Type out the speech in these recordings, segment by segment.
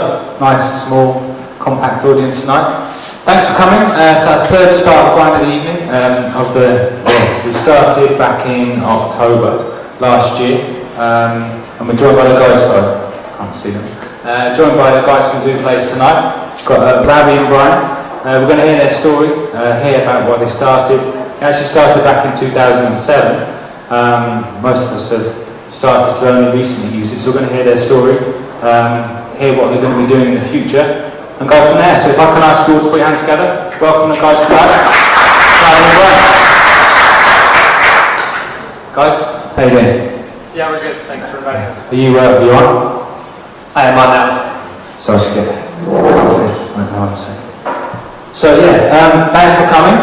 together. Nice, small, compact audience tonight. Thanks for coming. It's our third start grind of the evening. We started back in October last year, and we're joined by the guys. Sorry, I can't see them. Joined by the guys from Duplays tonight. We've got Ravi and Brian. We're going to hear their story, hear about what they started. They actually started back in 2007. Most of us have started to only recently use it, so we're going to hear their story, hear what they're going to be doing in the future, and go from there. So if I can ask you all to put your hands together, welcome the guys to that. Guys, how you doing? Yeah, we're good. Thanks for inviting us. Are you on? I am on now. So I should get comfy. I don't know what to say. So yeah, thanks for coming.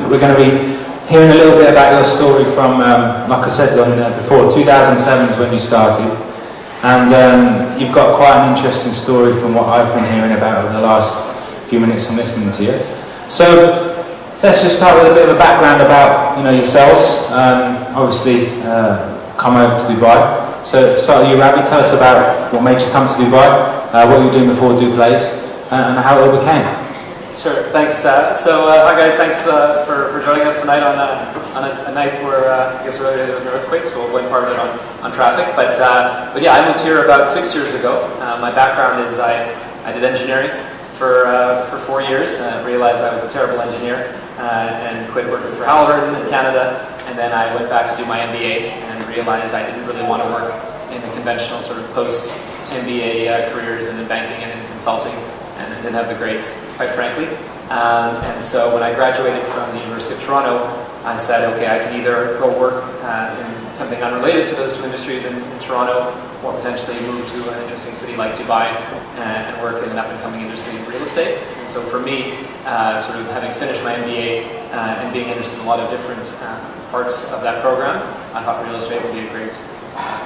We're going to be hearing a little bit about your story from, like I said before, 2007 is when you started, and you've got quite an interesting story from what I've been hearing about over the last few minutes I'm listening to you. So let's just start with a bit of a background about yourselves. Obviously, come over to Dubai. So start with you, Ravi. Tell us about what made you come to Dubai, what you were doing before Duplays, and how it all became. Sure, thanks. Hi guys, thanks for joining us tonight on a night where I guess really there was an earthquake, so we'll blame part of it on traffic. But yeah, I moved here about 6 years ago. My background is I did engineering for 4 years. Realized I was a terrible engineer and quit working for Halliburton in Canada. And then I went back to do my MBA and realized I didn't really want to work in the conventional sort of post-MBA careers in banking and in consulting. And I didn't have the grades, quite frankly. And so when I graduated from the University of Toronto, I said, okay, I can either go work in something unrelated to those two industries in Toronto, or potentially move to an interesting city like Dubai and work in an up-and-coming industry in real estate. And so for me, sort of having finished my MBA and being interested in a lot of different parts of that program, I thought real estate would be a great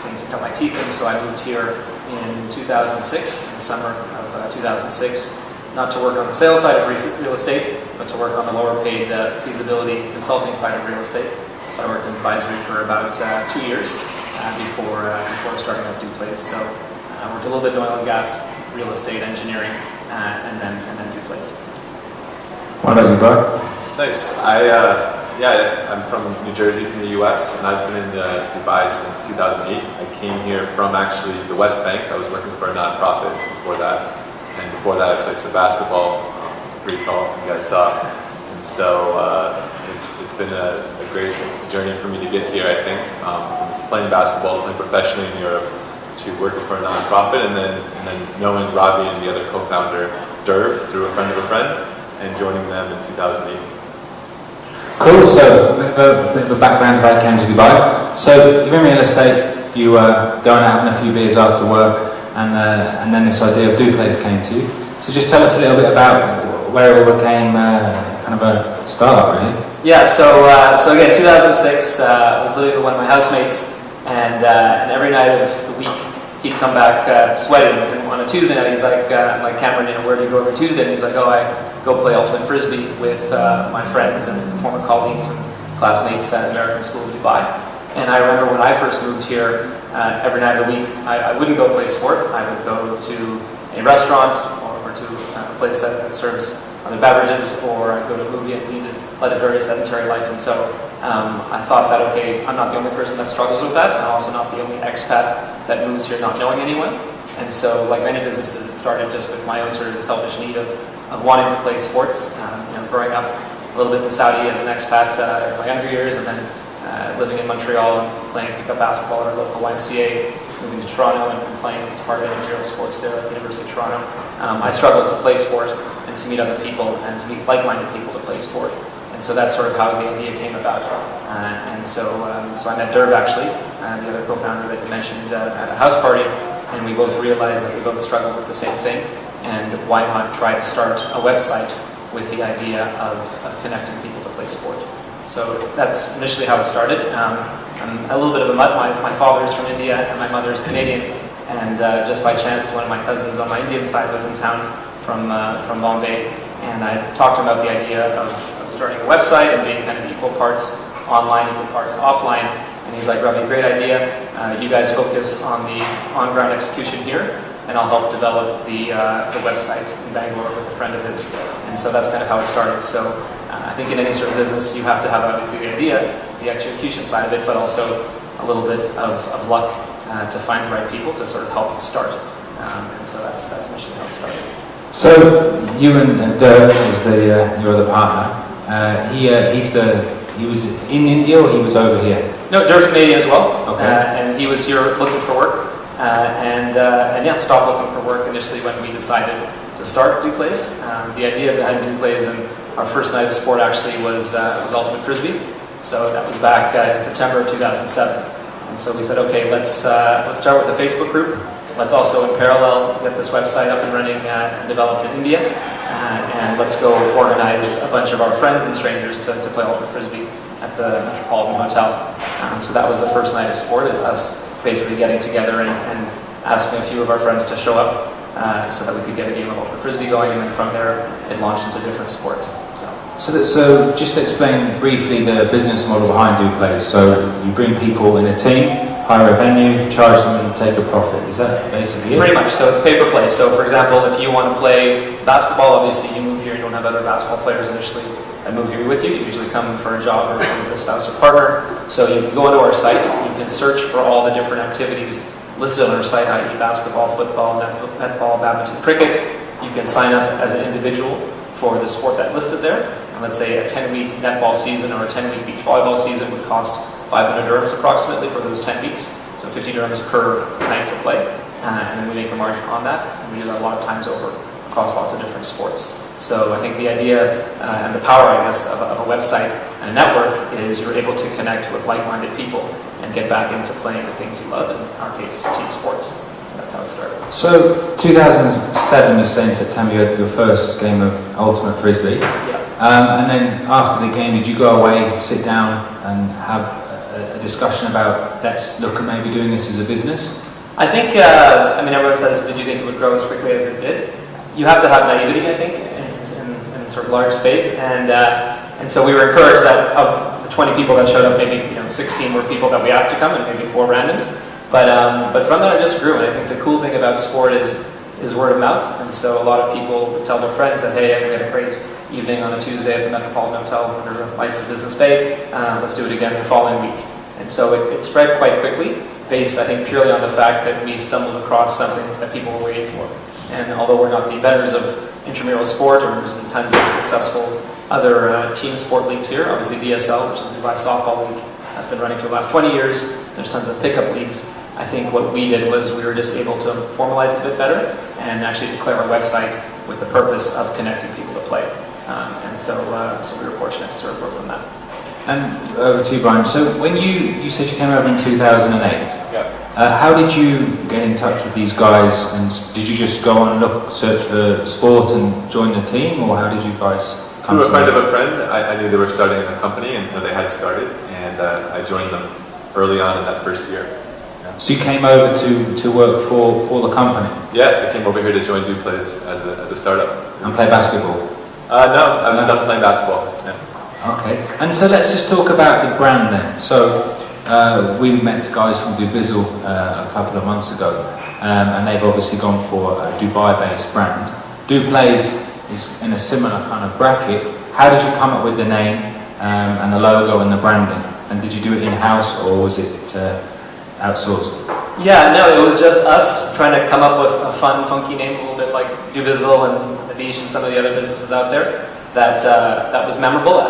thing to cut my teeth in. So I moved here in 2006, in the summer of 2006, not to work on the sales side of real estate, but to work on the lower paid feasibility consulting side of real estate. So I worked in advisory for about 2 years before starting up Duplays. So I worked a little bit in oil and gas, real estate, engineering, and then Duplays. What about you, Brian? Nice. I'm from New Jersey, from the US, and I've been in Dubai since 2008. I came here from actually the West Bank. I was working for a non-profit before that. And before that I played some basketball, pretty tall, you guys saw. And so it's been a great journey for me to get here, I think. From playing basketball, playing professionally in Europe, to working for a non-profit, and then knowing Ravi and the other co-founder, Derv, through a friend of a friend, and joining them in 2008. Cool, so a bit of a background about how you came to Dubai. So you're in real estate, you were going out having a few beers after work, and then this idea of Duplays came to you. So just tell us a little bit about where it all became kind of a start, really. Yeah, so again, 2006, I was living with one of my housemates, and every night of the week, he'd come back sweating. And on a Tuesday night, he's like, I'm like, Cameron, where do you go every Tuesday? And he's like, oh, I go play ultimate frisbee with my friends and former colleagues and classmates at American School of Dubai. And I remember when I first moved here, every night of the week, I wouldn't go play sport. I would go to a restaurant or to a place that serves other beverages, or I'd go to a movie and lead a very sedentary life. And so I thought that, okay, I'm not the only person that struggles with that, and I'm also not the only expat that moves here not knowing anyone. And so, like many businesses, it started just with my own sort of selfish need of wanting to play sports. Growing up a little bit in Saudi as an expat in my younger years, and then living in Montreal and playing pickup basketball at our local YMCA, moving to Toronto and playing as part of managerial sports there at the University of Toronto. I struggled to play sport and to meet other people and to meet like-minded people to play sport. And so that's sort of how the idea came about. So I met Derv, actually, the other co-founder that you mentioned, at a house party, and we both realized that we both struggled with the same thing, and why not try to start a website with the idea of connecting people to play sport. So that's initially how it started. I'm a little bit of a mutt. My father is from India and my mother is Canadian, and just by chance one of my cousins on my Indian side was in town from Bombay, and I talked to him about the idea of starting a website and being kind of equal parts online, equal parts offline. And he's like, Ravi, great idea. You guys focus on the on-ground execution here, and I'll help develop the website in Bangalore with a friend of his. And so that's kind of how it started. So I think in any sort of business, you have to have obviously the idea, the execution side of it, but also a little bit of luck to find the right people to sort of help you start. And so that's initially how it started. So you and Derv is your other partner. He was in India or he was over here? No, Derv's Canadian as well. Okay. And he was here looking for work. And yeah, stopped looking for work initially when we decided to start Duplays. The idea behind Duplays and our first night of sport actually was ultimate frisbee. So that was back in September of 2007. And so we said, okay, let's start with the Facebook group. Let's also, in parallel, get this website up and running and developed in India. And let's go organize a bunch of our friends and strangers to play ultimate frisbee at the Metropolitan Hotel. So that was the first night of sport, is us basically getting together and asking a few of our friends to show up so that we could get a game of ultimate frisbee going, and then from there it launched into different sports. So just to explain briefly the business model behind Duplays. So you bring people in a team, hire a venue, charge them and take a profit. Is that basically it? Pretty much. So it's pay per play. So for example, if you want to play basketball, obviously you move here, you don't have other basketball players initially that move here with you. You usually come for a job or with a spouse or partner. So you can go onto our site, you can search for all the different activities listed on our site, i.e. basketball, football, netball, badminton, cricket. You can sign up as an individual for the sport that listed there. And let's say a 10-week netball season or a 10-week beach volleyball season would cost 500 dirhams approximately for those 10 weeks. So 50 dirhams per night to play. And then we make a margin on that. And we do that a lot of times over across lots of different sports. So I think the idea and the power, I guess, of a website and a network is you're able to connect with like-minded people and get back into playing the things you love, in our case, team sports. So that's how it started. So 2007, you say in September, you had your first game of ultimate frisbee. Yeah. And then after the game, did you go away, sit down and have a discussion about, let's look at maybe doing this as a business? I think, I mean, everyone says, did you think it would grow as quickly as it did? You have to have naivety, I think, in sort of large spades. And so we were encouraged that of the 20 people that showed up, maybe 16 were people that we asked to come and maybe 4 randoms. But from that it just grew. And I think the cool thing about sport is word of mouth. And so a lot of people would tell their friends that, hey, we had a great evening on a Tuesday at the Metropolitan Hotel under the lights of Business Bay. Let's do it again the following week. And so it spread quite quickly, based, I think, purely on the fact that we stumbled across something that people were waiting for. And although we're not the inventors of intramural sport, or there's been tons of successful other team sport leagues here, obviously DSL, which is the Dubai Softball League, has been running for the last 20 years. There's tons of pickup leagues. I think what we did was we were just able to formalize it a bit better and actually declare our website with the purpose of connecting people to play. And so we were fortunate to sort of grow from that. And over to you, Brian. So when you said you came over in 2008, Yeah. How did you get in touch with these guys, and did you just go on and search for sport and join the team, or how did you guys come Through a friend together? of a friend, I knew they were starting a company, and they had started, and I joined them early on in that first year. Yeah. So you came over to work for the company Yeah, I came over here to join Duplays as a startup. and play basketball? No, I was done playing basketball. Yeah. Okay, and so let's just talk about the brand then. So we met the guys from Dubizzle a couple of months ago, and they've obviously gone for a Dubai-based brand. Duplays is in a similar kind of bracket. How did you come up with the name and the logo and the branding? And did you do it in-house, or was it outsourced? Yeah, no, it was just us trying to come up with a fun, funky name, a little bit like Dubizzle and the Beach and some of the other businesses out there. That was memorable.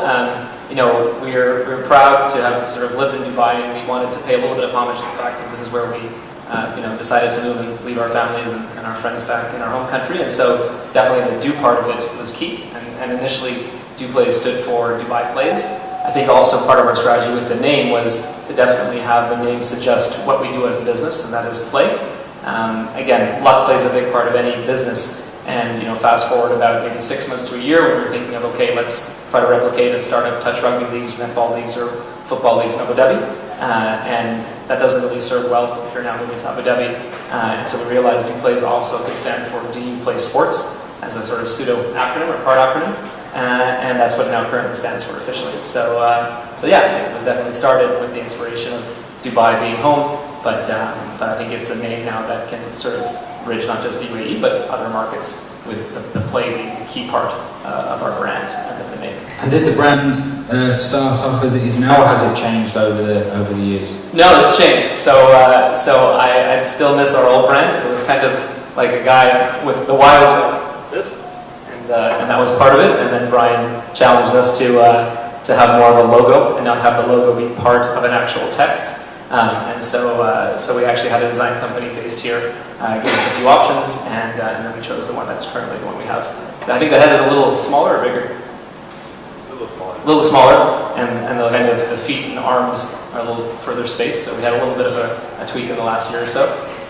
We're proud to have sort of lived in Dubai, and we wanted to pay a little bit of homage to the fact that this is where we decided to move and leave our families and our friends back in our home country. And so definitely the Do part of it was key. And initially, Duplays stood for Dubai Plays. I think also part of our strategy with the name was to definitely have the name suggest what we do as a business, and that is play. Again, luck plays a big part of any business. And fast forward about maybe 6 months to a year, when we were thinking of, okay, let's try to replicate and start up touch rugby leagues, netball leagues, or football leagues in Abu Dhabi. And that doesn't really serve well if you're now moving to Abu Dhabi. And so we realized Duplays also could stand for Do You Play Sports, as a sort of pseudo acronym or part acronym. And that's what it now currently stands for officially. So yeah, it was definitely started with the inspiration of Dubai being home, but I think it's a name now that can sort of reach not just the UAE, but other markets with the play being a key part of our brand and the name. And did the brand start off as it is now, or has it changed over the years? No, it's changed. So I still miss our old brand. It was kind of like a guy with the Y was like this, and that was part of it. And then Brian challenged us to have more of a logo and not have the logo be part of an actual text. And so we actually had a design company based here give us a few options, and then we chose the one that's currently the one we have. I think the head is a little smaller or bigger? It's a little smaller. A little smaller, and the kind of the feet and arms are a little further spaced. So we had a little bit of a tweak in the last year or so,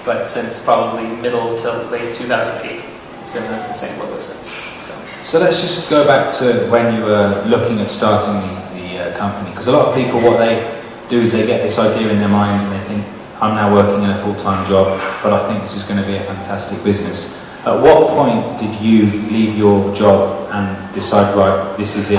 but since probably middle to late 2008, it's been the same logo since. So let's just go back to when you were looking at starting the company, because a lot of people, what they do is they get this idea in their mind and they think, I'm now working in a full-time job, but I think this is going to be a fantastic business. At what point did you leave your job and decide, right, this is it?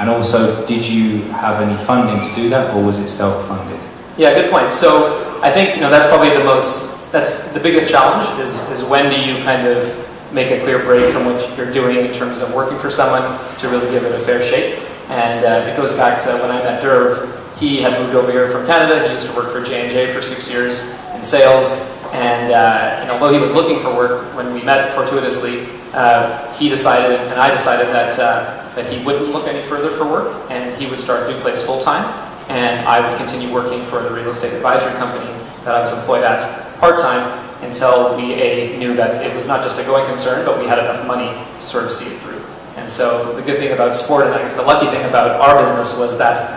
And also, did you have any funding to do that, or was it self-funded? Yeah, good point. So I think that's probably that's the biggest challenge is when do you kind of make a clear break from what you're doing in terms of working for someone to really give it a fair shake. And it goes back to when I met Derv. He had moved over here from Canada. He used to work for J&J for 6 years in sales. And although he was looking for work, when we met fortuitously, he decided, and I decided that he wouldn't look any further for work, and he would start Duplays full-time, and I would continue working for the real estate advisory company that I was employed at part-time until we knew that it was not just a going concern, but we had enough money to sort of see it through. And so the good thing about sport, and I guess the lucky thing about our business, was that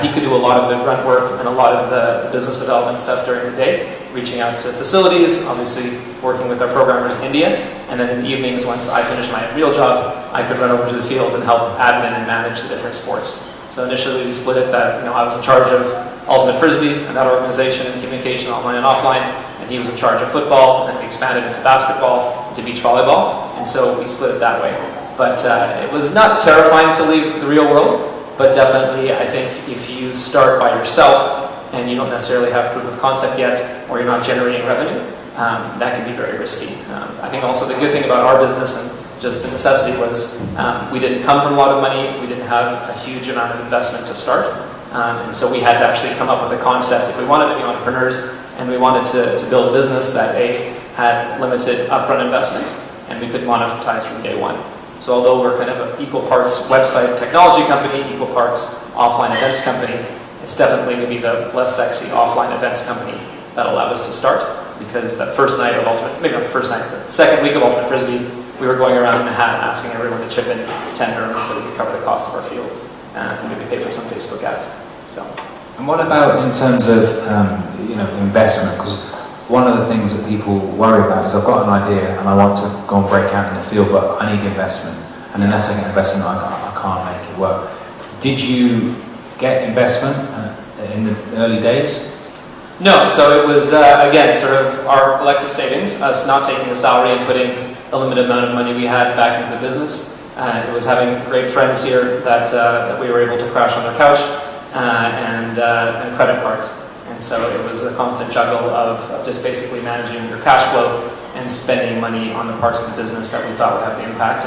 he could do a lot of the grunt work and a lot of the business development stuff during the day, reaching out to facilities, obviously working with our programmers in India, and then in the evenings, once I finished my real job, I could run over to the field and help admin and manage the different sports. So initially we split it that I was in charge of Ultimate Frisbee and that organization and communication online and offline, and he was in charge of football, and then we expanded into basketball, into beach volleyball, and so we split it that way. But it was not terrifying to leave the real world, but definitely I think if you start by yourself and you don't necessarily have proof of concept yet, or you're not generating revenue, that can be very risky. I think also the good thing about our business and just the necessity was we didn't come from a lot of money, we didn't have a huge amount of investment to start, and so we had to actually come up with a concept if we wanted to be entrepreneurs and we wanted to build a business that had limited upfront investment and we could monetize from day one. So although we're kind of an equal parts website technology company, equal parts offline events company, it's definitely going to be the less sexy offline events company that allowed us to start, because that first night of Ultimate, maybe not the first night, but the second week of Ultimate Frisbee, we were going around Manhattan asking everyone to chip in 10 dirhams so we could cover the cost of our fields and maybe pay for some Facebook ads. So. And what about in terms of investment? Because one of the things that people worry about is I've got an idea and I want to go and break out in the field, but I need investment. And unless I get investment, I can't make it work. Did you get investment in the early days? No, so it was, again, sort of our collective savings, us not taking a salary and putting a limited amount of money we had back into the business. It was having great friends here that we were able to crash on their couch, and credit cards. And so it was a constant juggle of just basically managing your cash flow and spending money on the parts of the business that we thought would have the impact,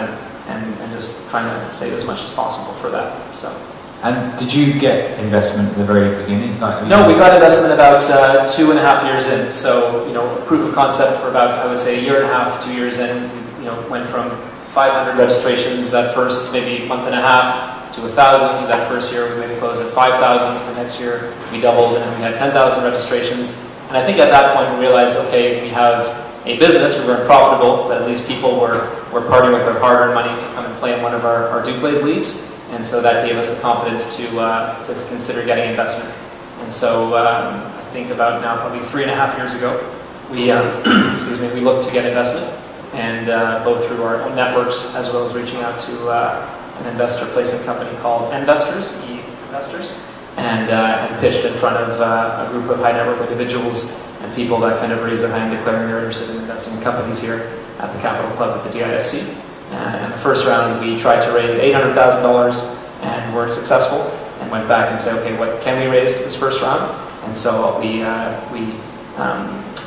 and just trying to save as much as possible for that. So. And did you get investment at the very beginning? No, we got investment about 2.5 years in. So, proof of concept for about, I would say, 1.5 years, 2 years in. Went from 500 registrations that first maybe month and a half to 1,000. That first year we maybe closed at 5,000. The next year we doubled and we had 10,000 registrations. And I think at that point we realized, okay, we have a business, we weren't profitable, but at least people were parting with their hard-earned money to come and play in one of our Duplays leagues. And so that gave us the confidence to consider getting investment. And so I think about now probably 3.5 years ago, we we looked to get investment, and both through our own networks as well as reaching out to an investor placement company called E-Investors, and pitched in front of a group of high net worth individuals and people that kind of raised their hand declaring they're interested in investing in companies here at the Capital Club at the DIFC. And the first round we tried to raise $800,000 and weren't successful, and went back and said, okay, what can we raise this first round? And so we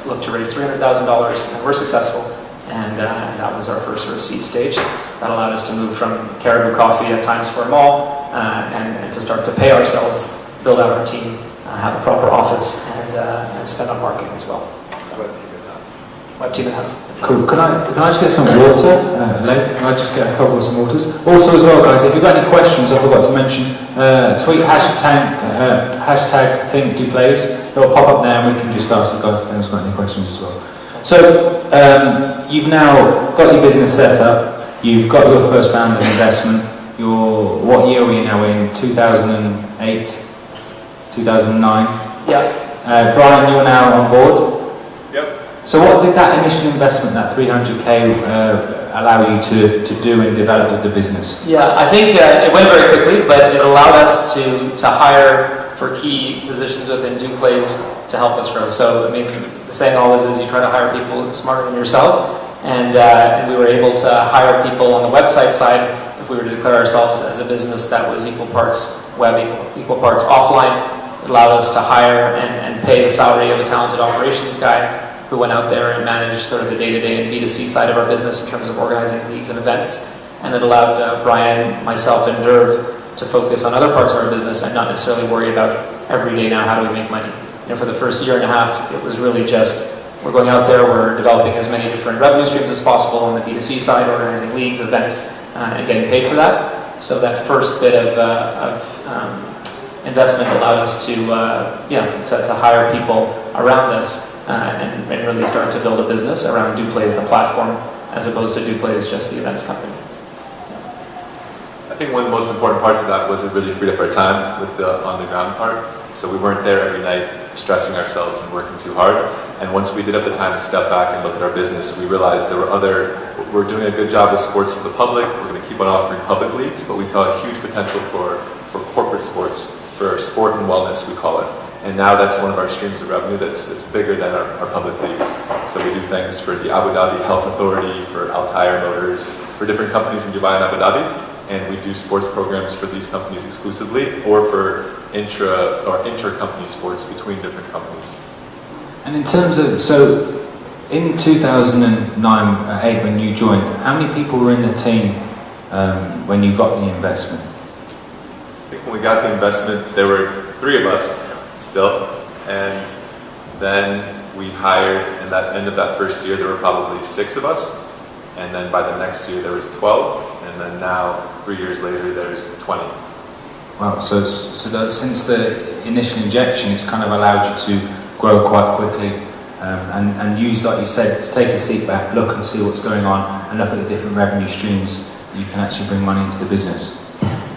looked to raise $300,000, and we're successful. And that was our first sort of seed stage. That allowed us to move from Caribou Coffee at Times Square Mall and to start to pay ourselves, build out our team, have a proper office, and spend on marketing as well. Web team in-house. Cool. Can I just get some water? Lath, can I just get a couple of some waters? Also as well, guys, if you've got any questions, I forgot to mention, tweet hashtag think Duplays. It'll pop up there and we can just ask the guys if anyone's got any questions as well. So, you've now got your business set up, you've got your first round of investment, what year are you now in? 2008? 2009? Yeah. Brian, you're now on board? Yep. So what did that initial investment, that 300k, allow you to do and develop with the business? Yeah, I think it went very quickly, but it allowed us to hire for key positions within Duplays to help us grow. So, I mean, the saying always is you try to hire people smarter than yourself, and we were able to hire people on the website side if we were to declare ourselves as a business that was equal parts web, equal parts offline. It allowed us to hire and pay the salary of a talented operations guy who went out there and managed sort of the day-to-day and B2C side of our business in terms of organizing leagues and events. And it allowed Brian, myself, and Derv to focus on other parts of our business and not necessarily worry about every day now, how do we make money? You know, for the first year and a half, it was really just, we're going out there, we're developing as many different revenue streams as possible on the B2C side, organizing leagues, events, and getting paid for that. So that first bit of investment allowed us to hire people around us and really start to build a business around Duplays, the platform, as opposed to Duplays, just the events company. I think one of the most important parts of that was it really freed up our time with the on-the-ground part. So we weren't there every night stressing ourselves and working too hard. And once we did have the time to step back and look at our business, we realized we're doing a good job with sports for the public, we're going to keep on offering public leagues, but we saw a huge potential for corporate sports, for sport and wellness, we call it. And now that's one of our streams of revenue that's bigger than our public leagues. So we do things for the Abu Dhabi Health Authority, for Altair Motors, for different companies in Dubai and Abu Dhabi. And we do sports programs for these companies exclusively, or for inter-company sports between different companies. And in terms of, so in 2009-8 when you joined, how many people were in the team when you got the investment? I think when we got the investment, there were 3 of us still, and then we hired, and that end of that first year there were probably 6 of us, and then by the next year there was 12, and then now 3 years later there's 20. Wow, so since the initial injection, it's kind of allowed you to grow quite quickly and use, like you said, to take a seat back, look and see what's going on, and look at the different revenue streams that you can actually bring money into the business.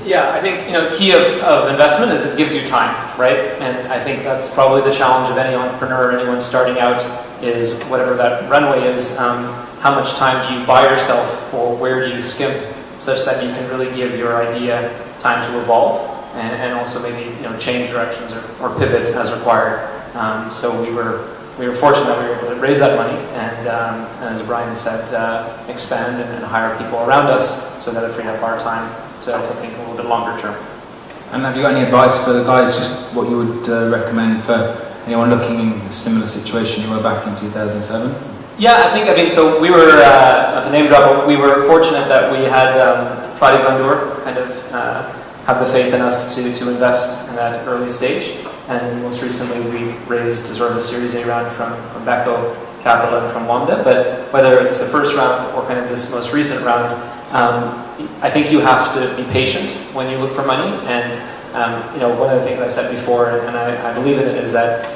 Yeah, I think the key of investment is it gives you time, right? And I think that's probably the challenge of any entrepreneur, anyone starting out, is whatever that runway is, how much time do you buy yourself, or where do you skimp, such that you can really give your idea time to evolve and also maybe change directions or pivot as required. So we were fortunate that we were able to raise that money and as Brian said, expand and hire people around us so that it freed up our time to think a little bit longer term. And have you got any advice for the guys, just what you would recommend for anyone looking in a similar situation you were back in 2007? Yeah, I mean, so we were, not to name drop, but we were fortunate that we had Fadi Gandour kind of have the faith in us to invest in that early stage. And most recently we raised sort of a Series A round from Beko Capital and from Wanda. But whether it's the first round or kind of this most recent round, I think you have to be patient when you look for money. And one of the things I said before, and I believe in it, is that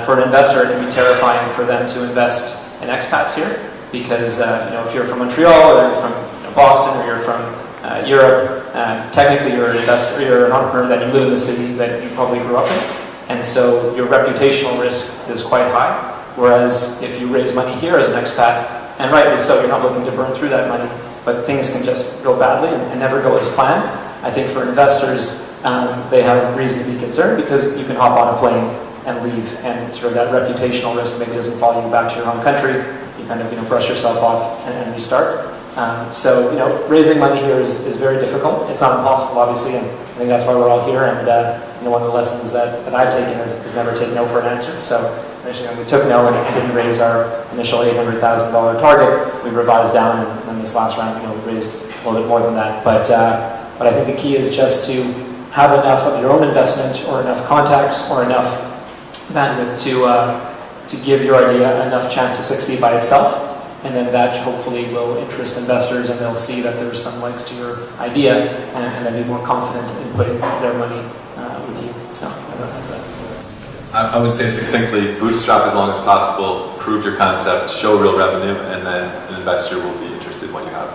for an investor it can be terrifying for them to invest in expats here, because if you're from Montreal or you're from Boston or you're from Europe, technically you're an investor, you're an entrepreneur that you live in the city that you probably grew up in. And so your reputational risk is quite high. Whereas if you raise money here as an expat, and rightly so, you're not looking to burn through that money, but things can just go badly and never go as planned. I think for investors, they have reason to be concerned because you can hop on a plane and leave, and sort of that reputational risk maybe doesn't follow you back to your home country. You kind of brush yourself off and restart. So raising money here is very difficult. It's not impossible, obviously, and I think that's why we're all here. And one of the lessons that I've taken is never take no for an answer. So initially we took no and didn't raise our initial $800,000 target. We revised down, and then this last round, we raised a little bit more than that. But I think the key is just to have enough of your own investment, or enough contacts, or enough bandwidth to give your idea enough chance to succeed by itself. And then that hopefully will interest investors, and they'll see that there's some legs to your idea, and then be more confident in putting their money with you. So I don't know that. I would say succinctly, bootstrap as long as possible, prove your concept, show real revenue, and then an investor will be interested in what you have.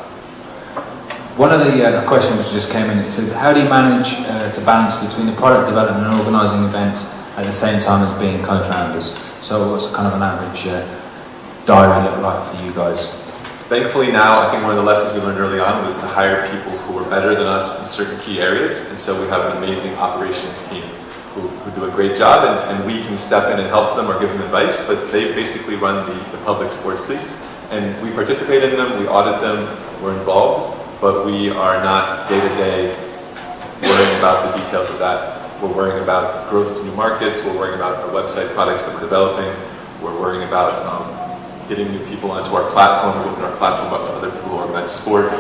One of the questions just came in. It says, how do you manage to balance between the product development and organising events at the same time as being co-founders? So what's kind of an average diary look like for you guys? Thankfully now, I think one of the lessons we learned early on was to hire people who are better than us in certain key areas, and so we have an amazing operations team who do a great job, and we can step in and help them or give them advice, but they basically run the public sports leagues, and we participate in them, we audit them, we're involved, but we are not day-to-day worrying about the details of that. We're worrying about growth of new markets, we're worrying about our website products that we're developing, we're worrying about getting new people onto our platform, we open our platform up to other people who organize sport.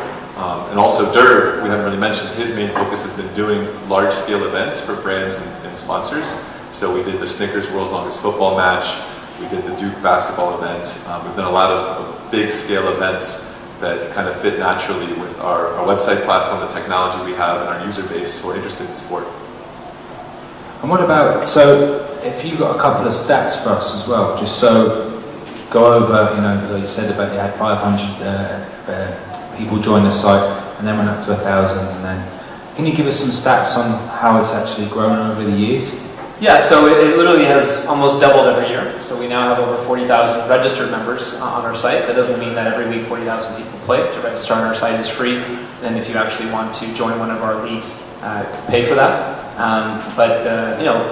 And also Derv, we haven't really mentioned, his main focus has been doing large-scale events for brands and sponsors. So we did the Snickers World's Longest Football Match, we did the Duke basketball event, we've done a lot of big-scale events that kind of fit naturally with our website platform, the technology we have, and our user base who are interested in sport. And what about, so if you got a couple of stats for us as well, just so go over, like you said about you had 500 people join the site, and then went up to 1,000, and then can you give us some stats on how it's actually grown over the years? Yeah, so it literally has almost doubled every year. So we now have over 40,000 registered members on our site. That doesn't mean that every week 40,000 people play. To register on our site is free. And if you actually want to join one of our leagues, pay for that. But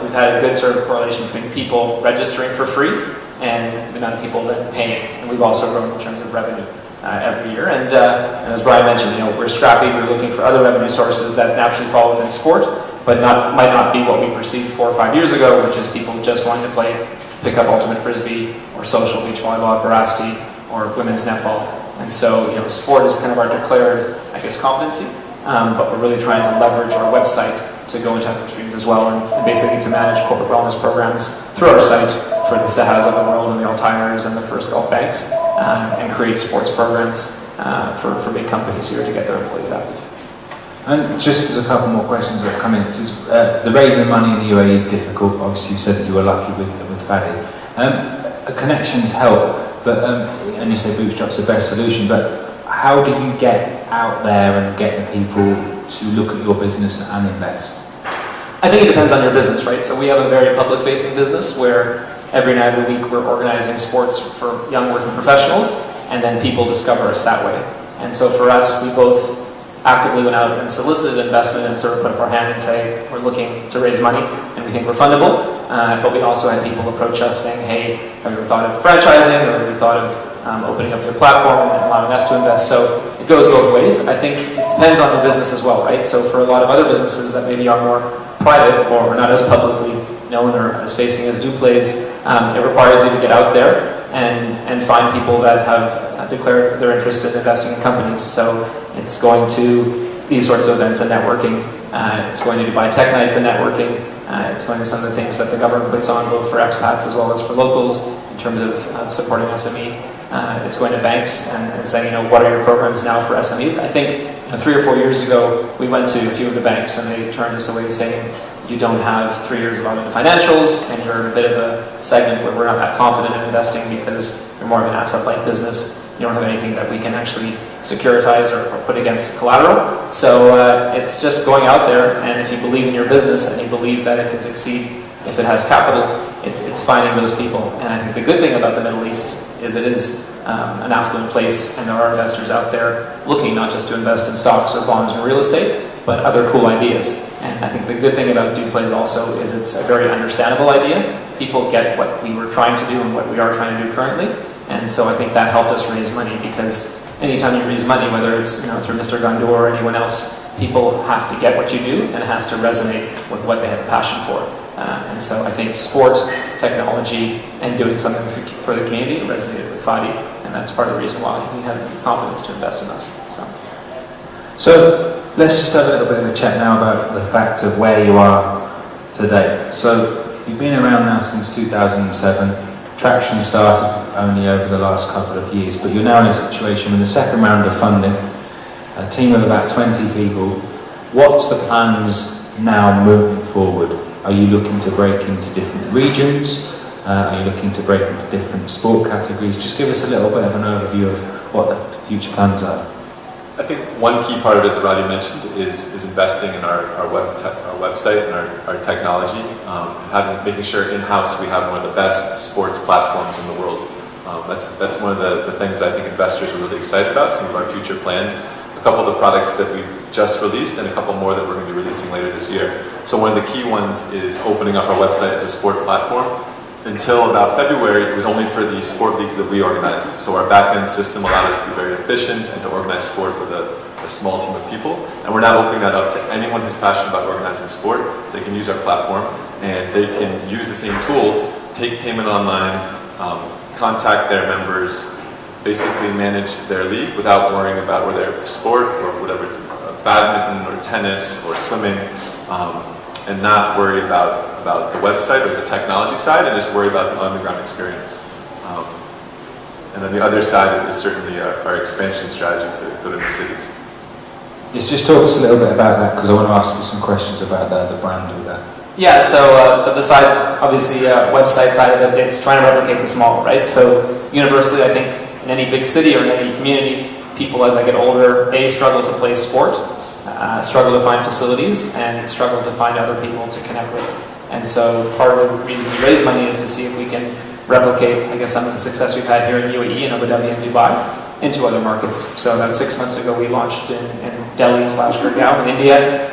we've had a good sort of correlation between people registering for free and the amount of people that are paying. And we've also grown in terms of revenue every year. And as Brian mentioned, we're scrappy. We're looking for other revenue sources that naturally fall within sport, but might not be what we perceived 4 or 5 years ago, which is people just wanting to pick up ultimate frisbee, or social beach volleyball, veracity, or women's netball. And so, sport is kind of our declared, competency, but we're really trying to leverage our website to go into other streams as well, and basically to manage corporate wellness programs through our site for the Sahas of the world and the Alzheimer's and the First Gulf Banks, and create sports programs for big companies here to get their employees active. And just as a couple more questions that have come in, it says the raising money in the UAE is difficult. Obviously, you said that you were lucky with Fadi. Connections help, but and you say bootstrap's the best solution. But how do you get out there and get the people to look at your business and invest? I think it depends on your business, right? So we have a very public-facing business where every night of the week we're organizing sports for young working professionals, and then people discover us that way. And so for us, we both actively went out and solicited investment and sort of put up our hand and say, we're looking to raise money and we think we're fundable. But we also had people approach us saying, hey, have you ever thought of franchising, or have you thought of opening up your platform and allowing us to invest? So it goes both ways. I think it depends on the business as well, right? So for a lot of other businesses that maybe are more private or not as publicly known or as facing as Duplays, it requires you to get out there and find people that have declared their interest in investing in companies. So it's going to these sorts of events and networking. It's going to Dubai Tech Nights and networking. It's going to some of the things that the government puts on, both for expats as well as for locals, in terms of supporting SME. It's going to banks and saying, what are your programs now for SMEs? I think 3 or 4 years ago, we went to a few of the banks and they turned us away saying, you don't have 3 years of audited financials, and you're in a bit of a segment where we're not that confident in investing because you're more of an asset-light business. You don't have anything that we can actually securitize or put against collateral. So it's just going out there, and if you believe in your business and you believe that it can succeed if it has capital, it's finding those people. And I think the good thing about the Middle East is it is an affluent place, and there are investors out there looking not just to invest in stocks or bonds or real estate, but other cool ideas. And I think the good thing about Duplays also is it's a very understandable idea. People get what we were trying to do and what we are trying to do currently. And so I think that helped us raise money because anytime you raise money, whether it's through Mr. Gondor or anyone else, people have to get what you do, and it has to resonate with what they have a passion for. And so I think sport, technology, and doing something for the community resonated with Fadi, and that's part of the reason why he had confidence to invest in us. So let's just have a little bit of a chat now about the fact of where you are today. So you've been around now since 2007. Traction started only over the last couple of years, but you're now in a situation with the second round of funding, a team of about 20 people. What's the plans now moving forward? Are you looking to break into different regions? Are you looking to break into different sport categories? Just give us a little bit of an overview of what the future plans are. I think one key part of it that Ravi mentioned is investing in our website and our technology, making sure in-house we have one of the best sports platforms in the world. That's one of the things that I think investors are really excited about, some of our future plans. A couple of the products that we've just released and a couple more that we're going to be releasing later this year. So one of the key ones is opening up our website as a sport platform. Until about February, it was only for the sport leagues that we organized. So our back-end system allowed us to be very efficient and to organize sport with a small team of people. And we're now opening that up to anyone who's passionate about organizing sport. They can use our platform and they can use the same tools, take payment online, contact their members, basically manage their league without worrying about whether it's sport or whatever it's badminton or tennis or swimming, and not worry about the website or the technology side, and just worry about the on-the-ground experience. And then the other side is certainly our expansion strategy to go to new cities. Yes, just talk us a little bit about that, because I want to ask you some questions about the brand of that. Yeah, so besides obviously website side of it, it's trying to replicate this model, right? So universally, I think in any big city or in any community, people as they get older, struggle to play sport, struggle to find facilities, and struggle to find other people to connect with. And so part of the reason we raise money is to see if we can replicate, I guess, some of the success we've had here in UAE and Abu Dhabi and Dubai into other markets. So about 6 months ago, we launched in Delhi/Gurgaon in India.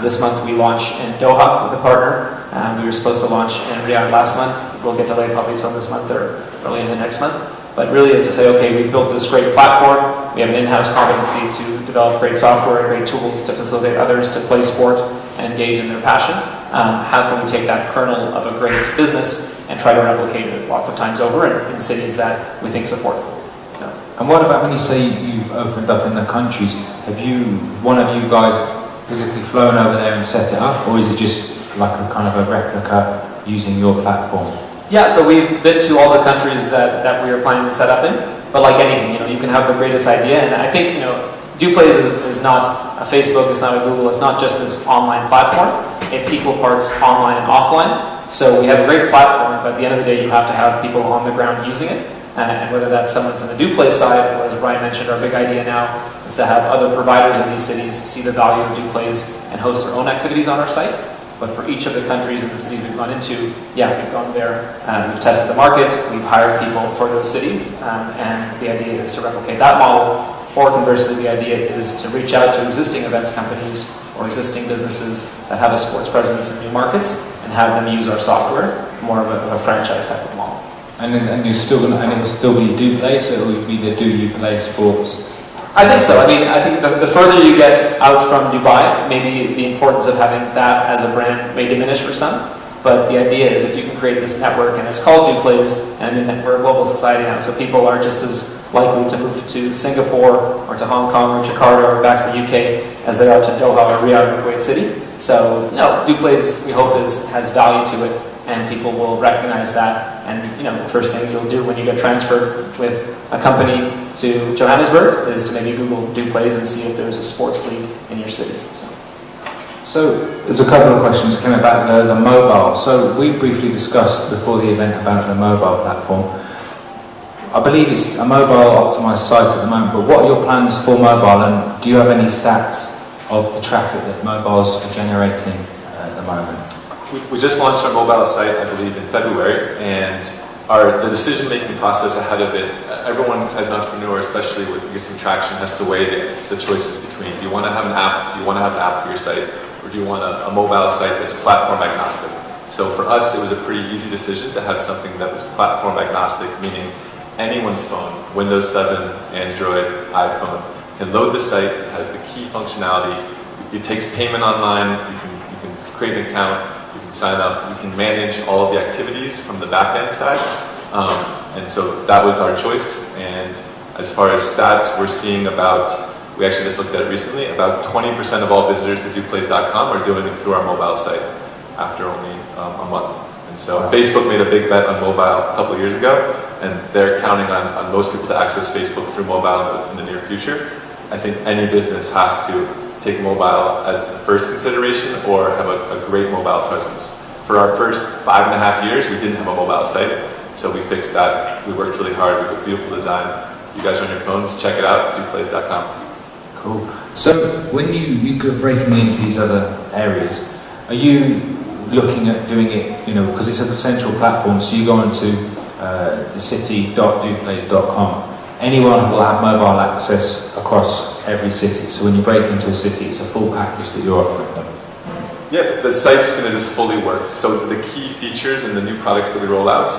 This month we launched in Doha with a partner. We were supposed to launch in Riyadh last month. We'll get delayed probably till this month or early into next month. But really is to say, okay, we've built this great platform. We have an in-house competency to develop great software and great tools to facilitate others to play sport and engage in their passion. How can we take that kernel of a great business and try to replicate it lots of times over in cities that we think support it? So. And what about when you say you've opened up in the countries? Have one of you guys physically flown over there and set it up, or is it just like a kind of a replica using your platform? Yeah, so we've been to all the countries that we are planning to set up in, but like anything, you can have the greatest idea, and I think, Duplays is not a Facebook, it's not a Google, it's not just this online platform, it's equal parts online and offline. So we have a great platform, but at the end of the day, you have to have people on the ground using it, and whether that's someone from the Duplays side, or as Brian mentioned, our big idea now is to have other providers in these cities see the value of Duplays and host their own activities on our site. But for each of the countries and the cities we've gone into, we've gone there, we've tested the market, we've hired people for those cities, and the idea is to replicate that model, or conversely, the idea is to reach out to existing events companies or existing businesses that have a sports presence in new markets and have them use our software, more of a franchise type of model. And it'll still be Duplays, so it will be the Do You Play Sports? I think so. I think the further you get out from Dubai, maybe the importance of having that as a brand may diminish for some. But the idea is if you can create this network, and it's called Duplays, and we're a global society now, so people are just as likely to move to Singapore or to Hong Kong or Jakarta or back to the UK as they are to Doha or Riyadh or Kuwait City. So, Duplays, we hope, has value to it, and people will recognize that. And, the first thing you'll do when you get transferred with a company to Johannesburg is to maybe Google Duplays and see if there's a sports league in your city. So there's a couple of questions that came about the mobile. So we briefly discussed before the event about the mobile platform. I believe it's a mobile optimized site at the moment, but what are your plans for mobile, and do you have any stats of the traffic that mobiles are generating at the moment? We just launched our mobile site, I believe, in February, and the decision-making process ahead of it, everyone as an entrepreneur, especially with some traction, has to weigh the choices between, do you want to have an app, do you want to have an app for your site, or do you want a mobile site that's platform agnostic? So for us, it was a pretty easy decision to have something that was platform agnostic, meaning anyone's phone, Windows 7, Android, iPhone, can load the site. It has the key functionality. It takes payment online. You can create an account. You can sign up. You can manage all of the activities from the back end side. And so that was our choice. And as far as stats, we're seeing we actually just looked at it recently, about 20% of all visitors to Duplays.com are doing it through our mobile site after only a month. And so Facebook made a big bet on mobile a couple of years ago, and they're counting on most people to access Facebook through mobile in the near future. I think any business has to take mobile as the first consideration or have a great mobile presence. For our first 5.5 years, we didn't have a mobile site, so we fixed that. We worked really hard. We have a beautiful design. You guys are on your phones, check it out, Duplays.com. Cool. So when you go breaking into these other areas, are you looking at doing it, because it's a central platform, so you go onto the city.duplays.com. Anyone will have mobile access across every city. So when you break into a city, it's a full package that you're offering them. Yeah, the site's going to just fully work. So the key features and the new products that we roll out,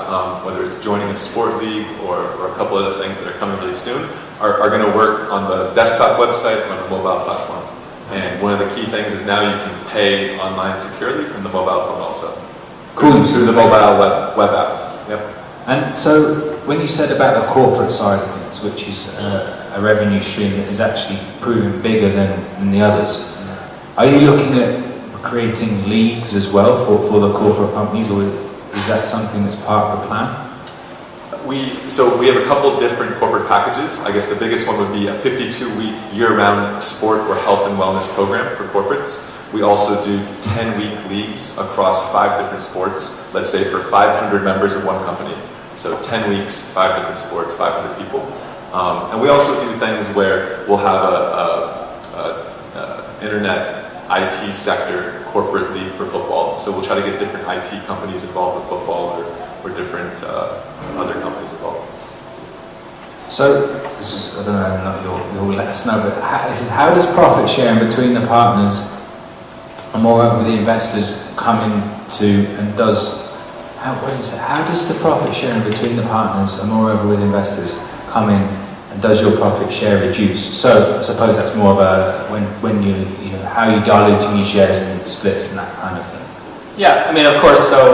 whether it's joining a sport league or a couple other things that are coming really soon, are going to work on the desktop website or on the mobile platform. And one of the key things is now you can pay online securely from the mobile phone also. Cool. Through the mobile web app. Yep. And so when you said about the corporate side of things, which is a revenue stream that is actually proving bigger than the others, are you looking at creating leagues as well for the corporate companies, or is that something that's part of the plan? So we have a couple different corporate packages. I guess the biggest one would be a 52-week year-round sport or health and wellness program for corporates. We also do 10-week leagues across 5 different sports, let's say for 500 members of one company. So 10 weeks, 5 different sports, 500 people. And we also do things where we'll have a internet IT sector corporate league for football. So we'll try to get different IT companies involved with football or different other companies involved. So this is, I don't know, you'll let us know, but how does profit sharing between the partners and moreover the investors come into and how does the profit sharing between the partners and moreover with investors come in and does your profit share reduce? So I suppose that's more of a when how you're diluting your shares and splits and that kind of thing. Yeah, I mean, of course, so,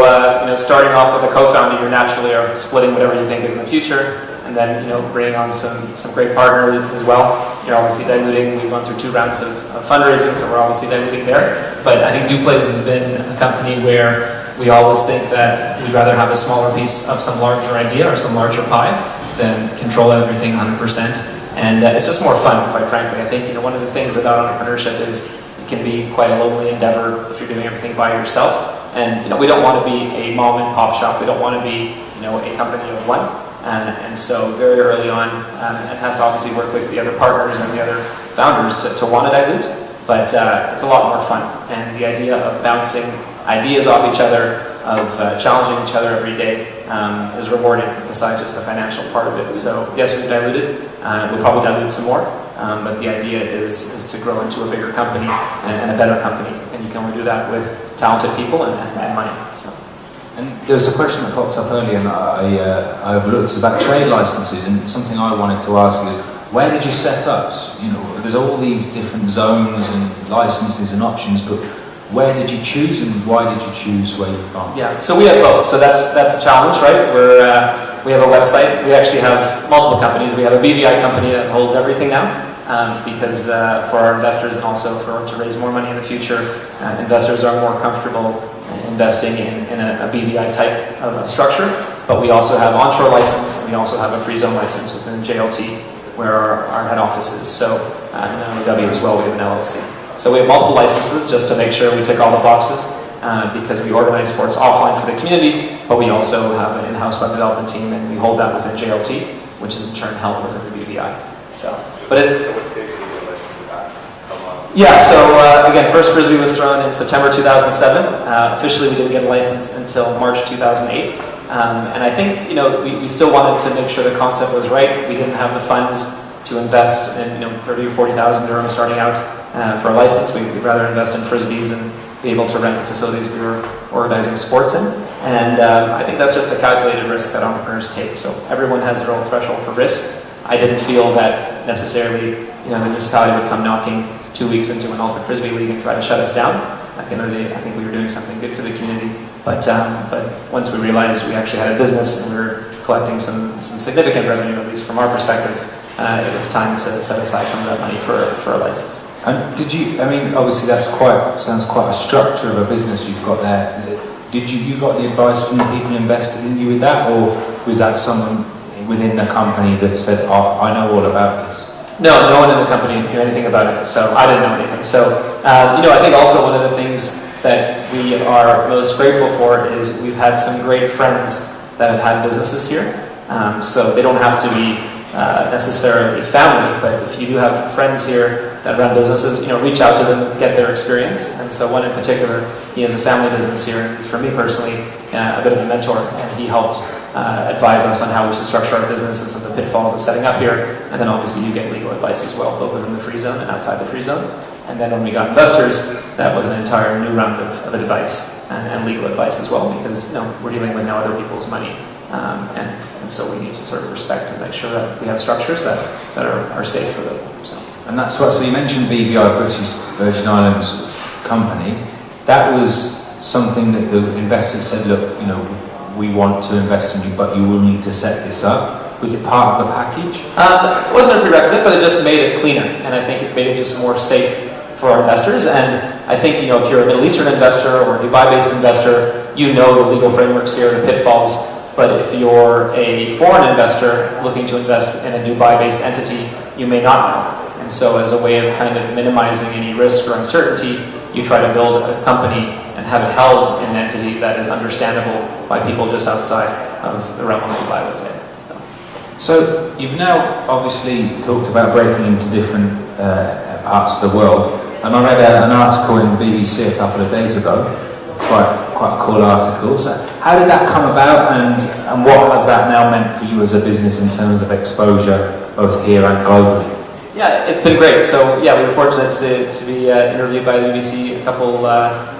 starting off with a co-founder, you're naturally are splitting whatever you think is in the future, and then, bringing on some great partners as well. You're obviously diluting. We've gone through 2 rounds of fundraising, so we're obviously diluting there. But I think Duplays has been a company where we always think that we'd rather have a smaller piece of some larger idea or some larger pie than control everything 100%. And it's just more fun, quite frankly. I think, one of the things about entrepreneurship is can be quite a lonely endeavor if you're doing everything by yourself. And we don't want to be a mom and pop shop. We don't want to be a company of one. And so very early on, it has to obviously work with the other partners and the other founders to want to dilute. But it's a lot more fun. And the idea of bouncing ideas off each other, of challenging each other every day is rewarding besides just the financial part of it. So yes, we've diluted. We'll probably dilute some more. But the idea is to grow into a bigger company and a better company, and you can only do that with talented people and money. So. And there was a question that popped up earlier, and I overlooked. It's about trade licenses, and something I wanted to ask is, where did you set up? There's all these different zones and licenses and options, but where did you choose, and why did you choose where you've gone? Yeah, so we have both. So that's a challenge, right? We have a website. We actually have multiple companies. We have a BVI company that holds everything now. Because for our investors and also to raise more money in the future, investors are more comfortable investing in a BVI type of structure. But we also have onshore license, and we also have a free zone license within JLT, where our head office is. So in NOW as well, we have an LLC. So we have multiple licenses just to make sure we tick all the boxes, because we organize sports offline for the community, but we also have an in-house web development team, and we hold that within JLT, which is in turn held within the BVI. So. But what stage did you get licensed at? Yeah, so again, first frisbee was thrown in September 2007. Officially, we didn't get a license until March 2008. And I think we still wanted to make sure the concept was right. We didn't have the funds to invest in 30 or 40,000 dirhams starting out for a license. We'd rather invest in frisbees be able to rent the facilities we were organizing sports in. And I think that's just a calculated risk that entrepreneurs take. So everyone has their own threshold for risk. I didn't feel that necessarily, the municipality would come knocking 2 weeks into an Ultimate Frisbee League and try to shut us down. At the end of the day, I think we were doing something good for the community. But once we realized we actually had a business and we were collecting some significant revenue, at least from our perspective, it was time to set aside some of that money for a license. And did you, obviously sounds quite a structure of a business you've got there. Did you got the advice from the people invested in you with that, or was that someone within the company that said, oh, I know all about this? No one in the company knew anything about it, so I didn't know anything. So, I think also one of the things that we are most grateful for is we've had some great friends that have had businesses here. So they don't have to be necessarily family, but if you do have friends here that run businesses, reach out to them, get their experience. And so one in particular, he has a family business here, and for me personally, a bit of a mentor, and he helped advise us on how we should structure our business and some of the pitfalls of setting up here. And then obviously you get legal advice as well, both within the free zone and outside the free zone. And then when we got investors, that was an entire new round of advice and legal advice as well, because we're dealing with now other people's money. And so we need to sort of respect and make sure that we have structures that are safe for them. So. And that's what, so you mentioned BVI, British Virgin Islands company. That was something that the investors said, look, we want to invest in you, but you will need to set this up. Was it part of the package? It wasn't a prerequisite, but it just made it cleaner. And I think it made it just more safe for our investors. And I think, if you're a Middle Eastern investor or a Dubai-based investor, you know the legal frameworks here, the pitfalls. But if you're a foreign investor looking to invest in a Dubai-based entity, you may not know. And so as a way of kind of minimizing any risk or uncertainty, you try to build a company and have it held in an entity that is understandable by people just outside of the realm of Dubai, let's say. So you've now obviously talked about breaking into different parts of the world. And I read an article in BBC a couple of days ago, quite a cool article. So how did that come about, and what has that now meant for you as a business in terms of exposure, both here and globally? Yeah, it's been great. So yeah, we were fortunate to be interviewed by the BBC a couple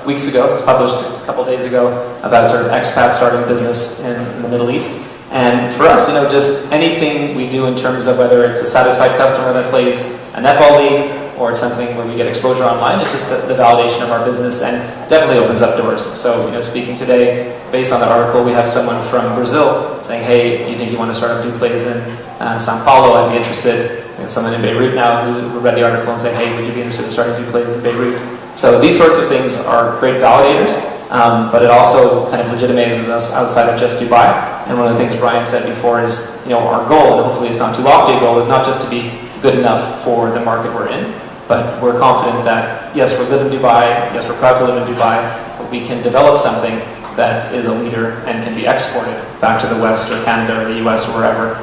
weeks ago. It was published a couple days ago about sort of expats starting a business in the Middle East. And for us, just anything we do in terms of whether it's a satisfied customer that plays a netball league or it's something where we get exposure online, it's just the validation of our business and definitely opens up doors. So, speaking today, based on the article, we have someone from Brazil saying, hey, you think you want to start up Duplays in Sao Paulo? I'd be interested. We have someone in Beirut now who read the article and said, hey, would you be interested in starting Duplays in Beirut? So these sorts of things are great validators, but it also kind of legitimizes us outside of just Dubai. And one of the things Brian said before is, our goal, and hopefully it's not too lofty a goal, is not just to be good enough for the market we're in, but we're confident that, yes, we live in Dubai, yes, we're proud to live in Dubai, but we can develop something that is a leader and can be exported back to the West or Canada or the US or wherever.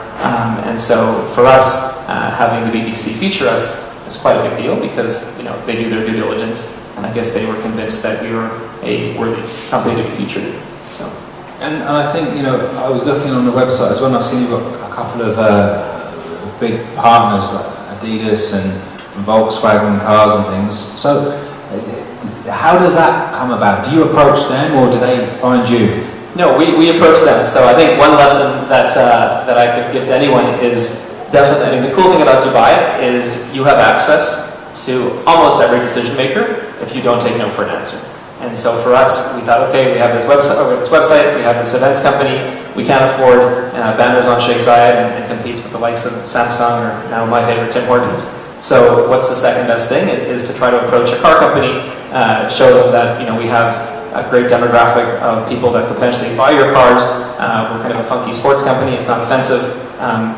And so for us, having the BBC feature us is quite a big deal because they do their due diligence, and I guess they were convinced that we were a worthy company to be featured. So. And I think, I was looking on the website as well, and I've seen you've got a couple of big partners like Adidas and Volkswagen cars and things. So how does that come about? Do you approach them or do they find you? No, we approach them. So I think one lesson that I could give to anyone is definitely, the cool thing about Dubai is you have access to almost every decision maker if you don't take no for an answer. And so for us, we thought, okay, we have this website, we have this events company, we can't afford banners on Sheikh Zayed and compete with the likes of Samsung or now my favorite Tim Hortons. So what's the second best thing is to try to approach a car company, show them that we have a great demographic of people that could potentially buy your cars. We're kind of a funky sports company, it's not offensive.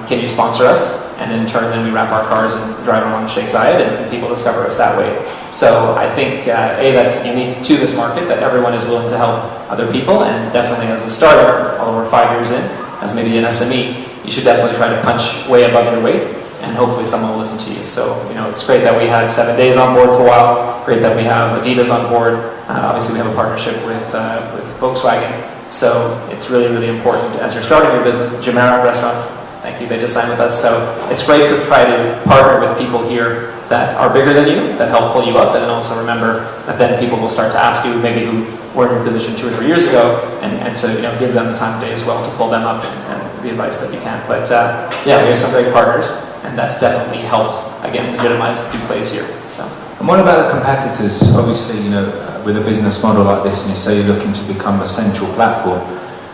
Can you sponsor us? And in turn, then we wrap our cars and drive around Sheikh Zayed, and people discover us that way. So I think, that's unique to this market, that everyone is willing to help other people, and definitely as a starter, although we're 5 years in, as maybe an SME, you should definitely try to punch way above your weight, and hopefully someone will listen to you. So, it's great that we had 7 Days on board for a while, great that we have Adidas on board, obviously we have a partnership with Volkswagen, so it's really, really important as you're starting your business. Jamara Restaurants, thank you, they just signed with us. So it's great to try to partner with people here that are bigger than you, that help pull you up, and then also remember that then people will start to ask you, maybe who were in your position 2 or 3 years ago, and to give them the time of day as well to pull them up and the advice that you can. But yeah, we have some great partners, and that's definitely helped, again, legitimize Duplays here. So. And what about the competitors? Obviously, with a business model like this, and you say you're looking to become a central platform,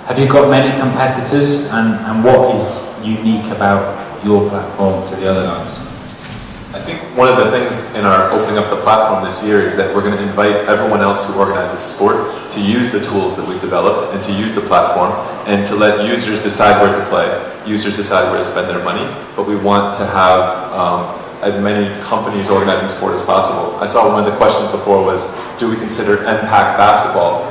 have you got many competitors, and what is unique about your platform to the other guys? I think one of the things in our opening up the platform this year is that we're going to invite everyone else who organizes sport to use the tools that we've developed and to use the platform and to let users decide where to play, users decide where to spend their money, but we want to have as many companies organizing sport as possible. I saw one of the questions before was, do we consider MPAC basketball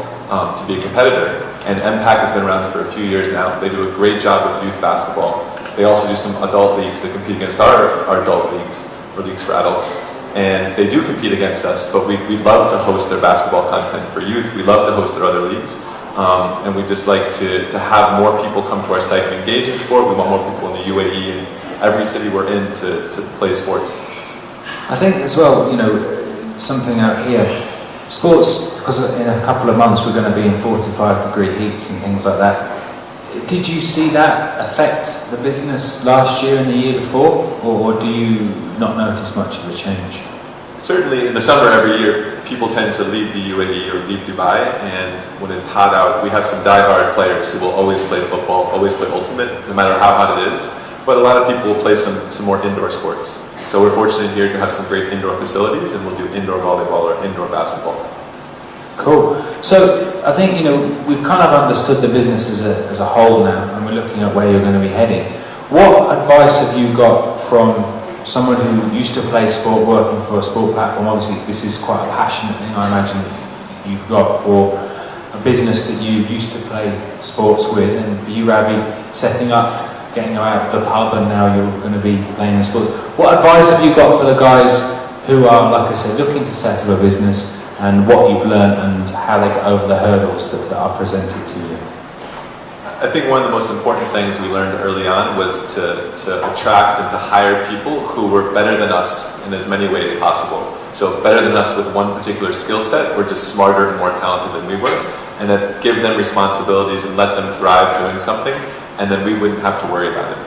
to be a competitor? And MPAC has been around for a few years now. They do a great job with youth basketball. They also do some adult leagues that compete against our adult leagues, or leagues for adults. And they do compete against us, but we love to host their basketball content for youth. We love to host their other leagues. And we just like to have more people come to our site and engage in sport. We want more people in the UAE and every city we're in to play sports. I think as well, something out here, sports, because in a couple of months we're going to be in 45-degree heats and things like that. Did you see that affect the business last year and the year before, or do you not notice much of a change? Certainly in the summer every year, people tend to leave the UAE or leave Dubai, and when it's hot out, we have some die-hard players who will always play football, always play Ultimate, no matter how hot it is. But a lot of people will play some more indoor sports. So we're fortunate here to have some great indoor facilities, and we'll do indoor volleyball or indoor basketball. Cool. So I think, we've kind of understood the business as a whole now, and we're looking at where you're going to be heading. What advice have you got from someone who used to play sport, working for a sport platform? Obviously, this is quite a passionate thing, I imagine, you've got for a business that you used to play sports with, and for you, Ravi, setting up, getting out of the pub, and now you're going to be playing the sports. What advice have you got for the guys who are, like I said, looking to set up a business, and what you've learned and how they get over the hurdles that are presented to you? I think one of the most important things we learned early on was to attract and to hire people who were better than us in as many ways possible. So better than us with one particular skill set, or just smarter and more talented than we were, and that give them responsibilities and let them thrive doing something, and then we wouldn't have to worry about it.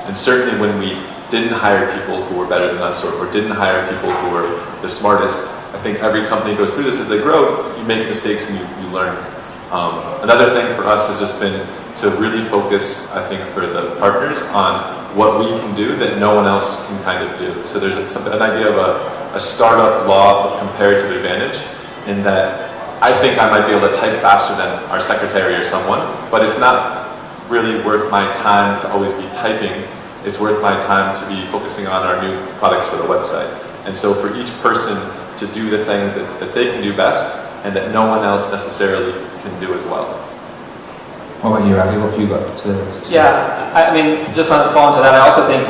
And certainly when we didn't hire people who were better than us, or didn't hire people who were the smartest, I think every company goes through this as they grow. You make mistakes and you learn. Another thing for us has just been to really focus, I think, for the partners on what we can do that no one else can kind of do. So there's an idea of a startup law of comparative advantage, in that I think I might be able to type faster than our secretary or someone, but it's not really worth my time to always be typing. It's worth my time to be focusing on our new products for the website. And so for each person to do the things that they can do best, and that no one else necessarily can do as well. What about you, Ravi? What have you got to say? Yeah, I mean, just on fall into that, I also think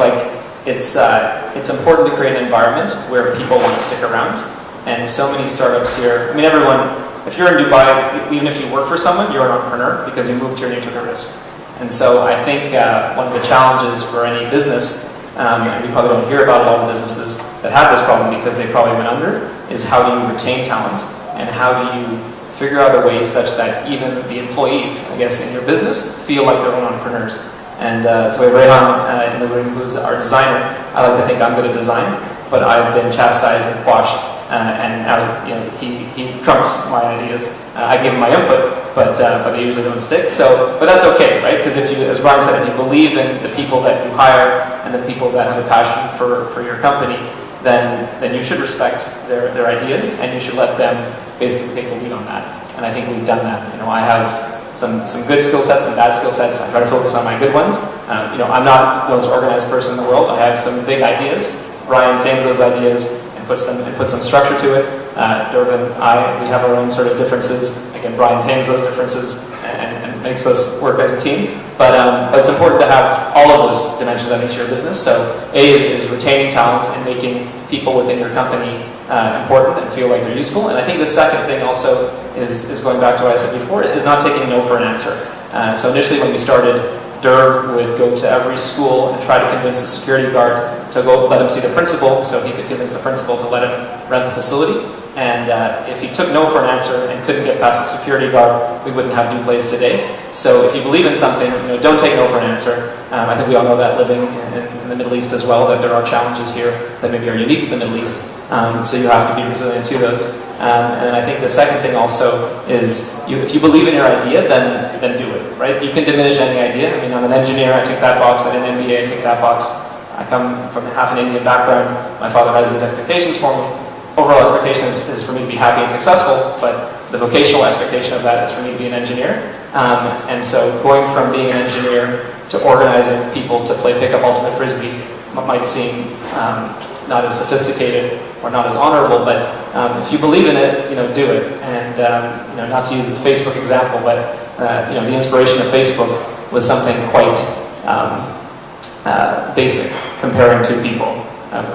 it's important to create an environment where people want to stick around. And so many startups here, I mean, everyone, if you're in Dubai, even if you work for someone, you're an entrepreneur because you moved here and you took a risk. And so I think one of the challenges for any business, and we probably don't hear about a lot of businesses that have this problem because they probably went under, is how do you retain talent, and how do you figure out a way such that even the employees, I guess, in your business feel like they're own entrepreneurs. And so we have Rehan in the room, who's our designer. I like to think I'm good at design, but I've been chastised and quashed, and now he trumps my ideas. I give him my input, but they usually don't stick. So, but that's okay, right? Because if you, as Brian said, if you believe in the people that you hire and the people that have a passion for your company, then you should respect their ideas, and you should let them basically take the lead on that. And I think we've done that. I have some good skill sets and bad skill sets. I try to focus on my good ones. I'm not the most organized person in the world. I have some big ideas. Brian tames those ideas and puts some structure to it. Durban, we have our own sort of differences. Again, Brian tames those differences and makes us work as a team. But it's important to have all of those dimensions that make your business. So A is retaining talent and making people within your company important and feel like they're useful. And I think the second thing also is going back to what I said before, is not taking no for an answer. So initially when we started, Derv would go to every school and try to convince the security guard to go let him see the principal, so he could convince the principal to let him rent the facility. And if he took no for an answer and couldn't get past the security guard, we wouldn't have Duplays today. So if you believe in something, don't take no for an answer. I think we all know that living in the Middle East as well, that there are challenges here that maybe are unique to the Middle East. So you have to be resilient to those. And I think the second thing also is, if you believe in your idea, then do it, right? You can diminish any idea. I mean, I'm an engineer, I tick that box. I did an MBA, I tick that box. I come from half an Indian background. My father has these expectations for me. Overall expectation is for me to be happy and successful, but the vocational expectation of that is for me to be an engineer. And so going from being an engineer to organizing people to play pickup ultimate frisbee might seem not as sophisticated or not as honorable, but if you believe in it, do it. And not to use the Facebook example, but the inspiration of Facebook was something quite basic comparing two people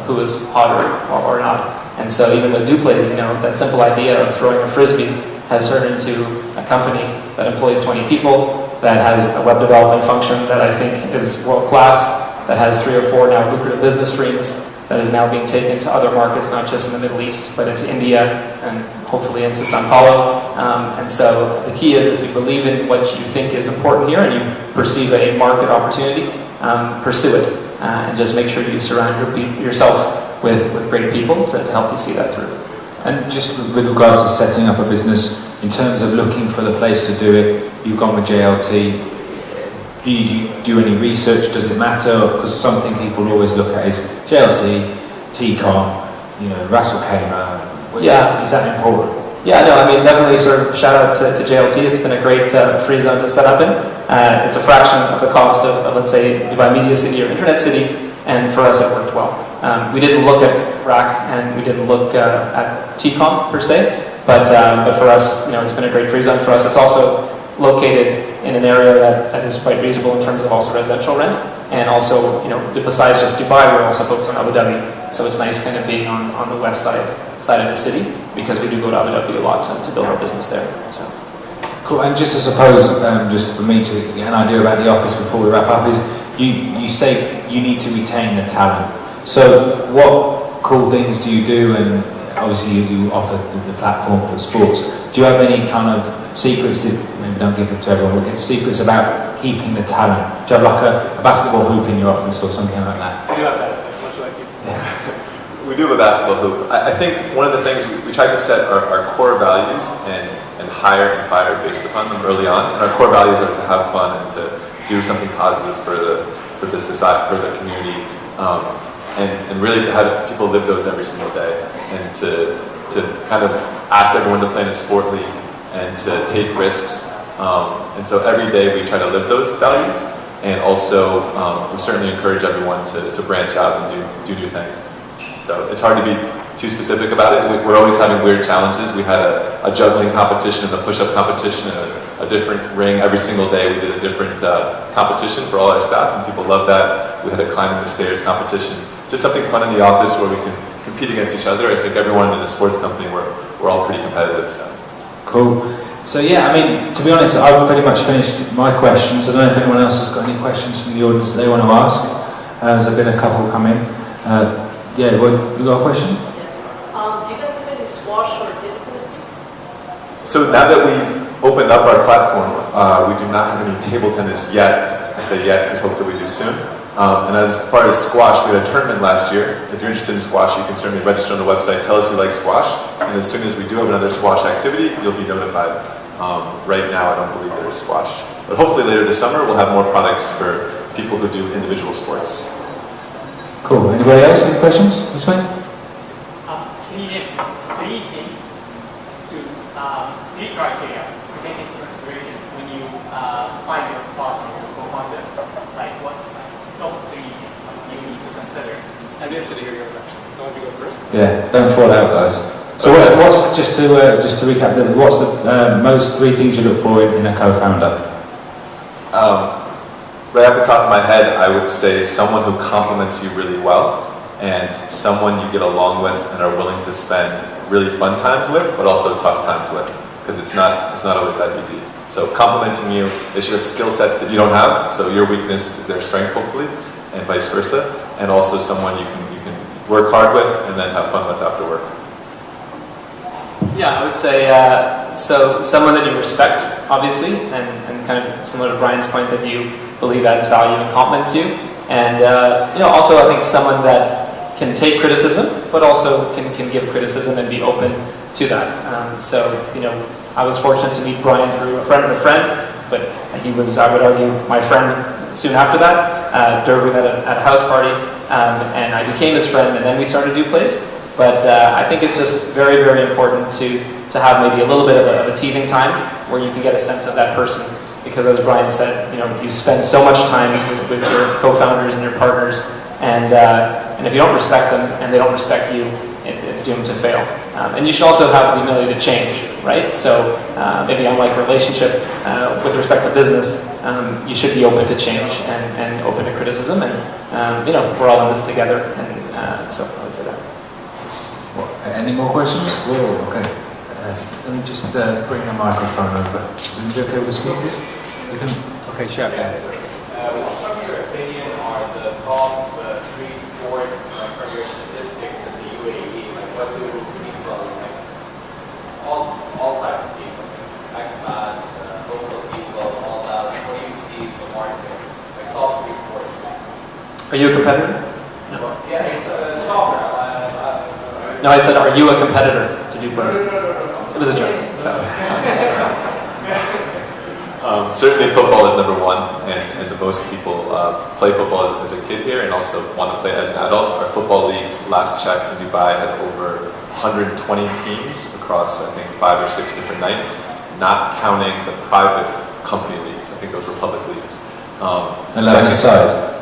who is hot or not. And so even with Duplays, that simple idea of throwing a frisbee has turned into a company that employs 20 people, that has a web development function that I think is world class, that has 3 or 4 now lucrative business streams, that is now being taken to other markets, not just in the Middle East, but into India and hopefully into Sao Paulo. And so the key is, if you believe in what you think is important here and you perceive a market opportunity, pursue it. And just make sure you surround yourself with great people to help you see that through. And just with regards to setting up a business, in terms of looking for the place to do it, you've gone with JLT. Do you do any research? Does it matter? Because something people always look at is JLT, TCOM, Russell Kamer. Yeah. Is that important? Yeah, no, I mean, definitely sort of shout out to JLT. It's been a great free zone to set up in. It's a fraction of the cost of, let's say, Dubai Media City or Internet City, and for us it worked well. We didn't look at RAC and we didn't look at TCOM per se, but for us, it's been a great free zone for us. It's also located in an area that is quite reasonable in terms of also residential rent, and also, besides just Dubai, we're also focused on Abu Dhabi, so it's nice kind of being on the west side of the city, because we do go to Abu Dhabi a lot to build our business there. So. Cool. And just to suppose, just for me to get an idea about the office before we wrap up, is you say you need to retain the talent. So what cool things do you do? And obviously you offer the platform for sports. Do you have any kind of secrets that, maybe don't give it to everyone, but secrets about keeping the talent? Do you have like a basketball hoop in your office or something like that? I do have that. Much like you. Yeah. We do have a basketball hoop. I think one of the things we try to set our core values and hire and fire based upon them early on. And our core values are to have fun and to do something positive for the society, for the community, and really to have people live those every single day, and to kind of ask everyone to play in a sport league and to take risks. And so every day we try to live those values, and also we certainly encourage everyone to branch out and do new things. So it's hard to be too specific about it. We're always having weird challenges. We had a juggling competition and a push-up competition and a different ring every single day. We did a different competition for all our staff, and people loved that. We had a climbing the stairs competition. Just something fun in the office where we can compete against each other. I think everyone in a sports company, we're all pretty competitive. So. Cool. So yeah, I mean, to be honest, I've pretty much finished my questions. I don't know if anyone else has got any questions from the audience that they want to ask. There's been a couple come in. Yeah, you got a question? So now that we've opened up our platform, we do not have any table tennis yet. I say yet because hopefully we do soon. And as far as squash, we had a tournament last year. If you're interested in squash, you can certainly register on the website, tell us you like squash, and as soon as we do have another squash activity, you'll be notified. Right now, I don't believe there is squash. But hopefully later this summer, we'll have more products for people who do individual sports. Cool. Anybody else? Any questions? This way? Can you name 3 things to 3 criteria to take into consideration when you find your partner or co-founder? Like what top 3 you need to consider? I'd be interested to hear your question. So want to go first? Yeah, don't fall out, guys. So what's just to recap, what's the most 3 things you look for in a co-founder? Right off the top of my head, I would say someone who complements you really well, and someone you get along with and are willing to spend really fun times with, but also tough times with, because it's not always that easy. So complementing you, they should have skill sets that you don't have, so your weakness is their strength hopefully, and vice versa, and also someone you can work hard with and then have fun with after work. Yeah, I would say, so someone that you respect, obviously, and kind of similar to Brian's point that you believe adds value and compliments you. And, also I think someone that can take criticism, but also can give criticism and be open to that. I was fortunate to meet Brian through a friend of a friend, but he was, I would argue, my friend soon after that. We met at a house party, and I became his friend, and then we started Duplays. But I think it's just very, very important to have maybe a little bit of a teething time where you can get a sense of that person. Because as Brian said, you spend so much time with your co-founders and your partners, and if you don't respect them and they don't respect you, it's doomed to fail. And you should also have the ability to change, right? So maybe unlike relationship with respect to business, you should be open to change and open to criticism, and we're all in this together, and so I would say that. Any more questions? Whoa, okay. Let me just bring the microphone over. Is it okay with the speakers? You can. Okay, shout out. What, from your opinion, are the top 3 sports from your statistics in the UAE? Like, what do people, like, all types of people, expats, local people, all that? What do you see in the market? Like, top 3 sports? Are you a competitor? No. Yeah, it's soccer. No, I said, are you a competitor to Duplays? It was a joke. So. Certainly football is number 1, and the most people play football as a kid here and also want to play as an adult. Our football leagues, last check in Dubai, had over 120 teams across, I think, 5 or 6 different nights, not counting the private company leagues. I think those were public leagues. 11 aside?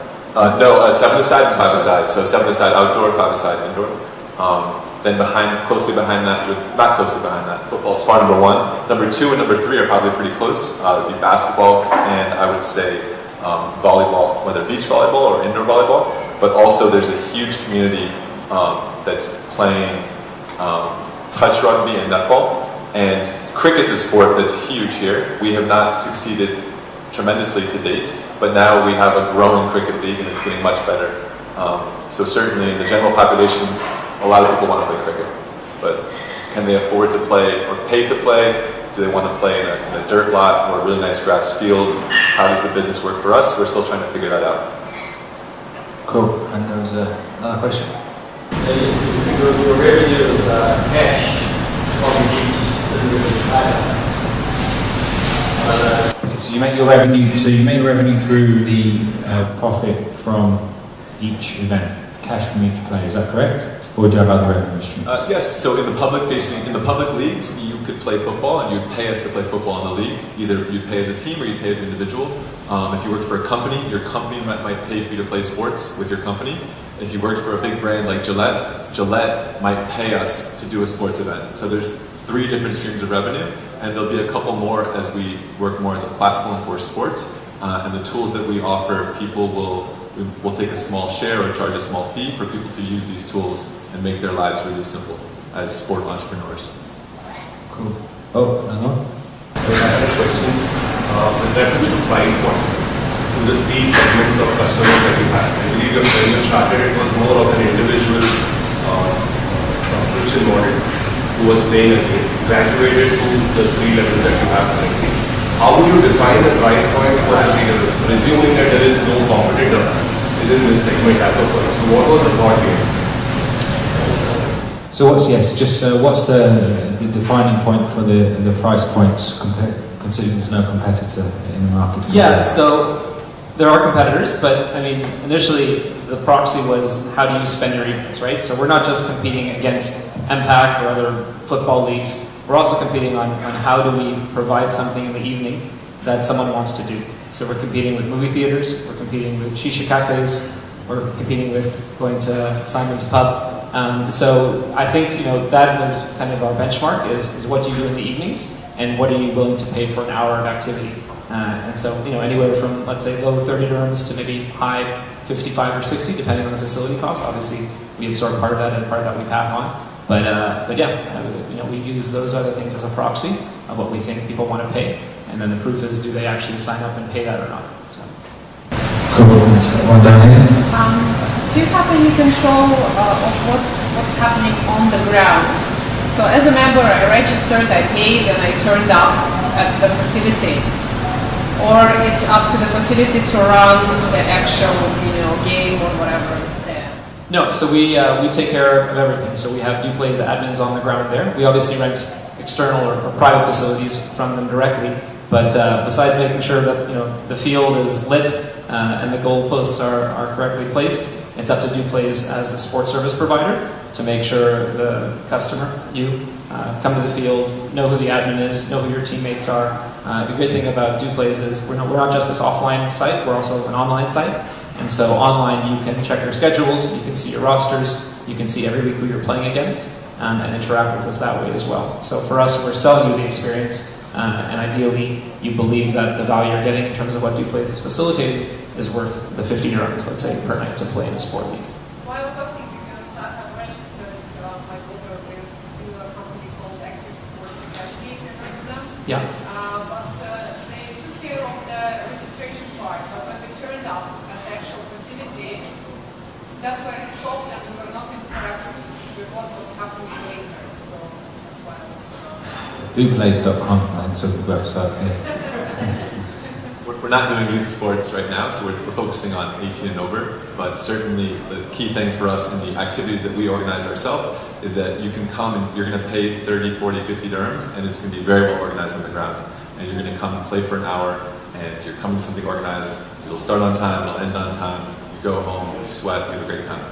No, 7-a-side and 5-a-side. So 7-a-side outdoor, 5-a-side indoor. Then closely behind that, not closely behind that, football is far number 1. Number 2 and number 3 are probably pretty close. It would be basketball and I would say volleyball, whether beach volleyball or indoor volleyball. But also there's a huge community that's playing touch rugby and netball. And cricket's a sport that's huge here. We have not succeeded tremendously to date, but now we have a growing cricket league and it's getting much better. So certainly in the general population, a lot of people want to play cricket, but can they afford to play or pay to play? Do they want to play in a dirt lot or a really nice grass field? How does the business work for us? We're still trying to figure that out. Cool. And there was another question. Your revenue is cash from each item. So you make your revenue through the profit from each event, cash from each player. Is that correct? Or do you have other revenue streams? Yes, so in the public leagues, you could play football and you'd pay us to play football in the league. Either you'd pay as a team or you'd pay as an individual. If you worked for a company, your company might pay for you to play sports with your company. If you worked for a big brand like Gillette might pay us to do a sports event. So there's 3 different streams of revenue, and there'll be a couple more as we work more as a platform for sports. And the tools that we offer, we'll take a small share or charge a small fee for people to use these tools and make their lives really simple as sport entrepreneurs. Cool. Oh, another one? I have a question with reference to price point. To the 3 segments of customers that you have. I believe when you started, it was more of an individual subscription model who was paying a fee, graduated to the 3 levels that you have currently. How would you define the price point for the 3 levels? Presuming that there is no competitor within this segment as of now. So what was the thought here? So what's the defining point for the price points considering there's no competitor in the market? Yeah, so there are competitors, but I mean, initially the proxy was how do you spend your evenings, right? So we're not just competing against MPAC or other football leagues. We're also competing on how do we provide something in the evening that someone wants to do. So we're competing with movie theaters, we're competing with shisha cafes, we're competing with going to Simon's Pub. So I think that was kind of our benchmark is what do you do in the evenings and what are you willing to pay for an hour of activity. And so anywhere from let's say low 30 dirhams to maybe high 55 or 60 depending on the facility cost. Obviously we absorb part of that and part of that we pass on. But yeah, we use those other things as a proxy of what we think people want to pay. and then the proof is, do they actually sign up and pay that or not? So. Cool. So one down here. Do you have any control of what's happening on the ground? So as a member, I registered, I paid, and I turned up at the facility. Or it's up to the facility to run the actual, game or whatever is there? No, so we take care of everything. So we have Duplays admins on the ground there. We obviously rent external or private facilities from them directly. But besides making sure that the field is lit and the goalposts are correctly placed, it's up to Duplays as the sports service provider to make sure the customer, come to the field, know who the admin is, know who your teammates are. The great thing about Duplays is we're not just this offline site, we're also an online site. And so online you can check your schedules, you can see your rosters, you can see every week who you're playing against, and interact with us that way as well. So for us, we're selling you the experience, and ideally you believe that the value you're getting in terms of what Duplays is facilitating is worth the 50 dirhams, let's say, per night to play in a sport league. Well, I was asking because I have registered my daughter with a similar company called Active Sports Academy, if you've heard of them. Yeah. But they took care of the registration part, but when we turned up at the actual facility, that's where it stopped and we were not impressed with what was happening later. So that's why I was... Duplays.com, that's a website here. We're not doing youth sports right now, so we're focusing on 18 and over, but certainly the key thing for us in the activities that we organize ourselves is that you can come and you're going to pay 30, 40, 50 dirhams, and it's going to be very well organized on the ground. And you're going to come and play for an hour, and you're coming to something organized. You'll start on time, it'll end on time, you go home, you sweat, you have a great time.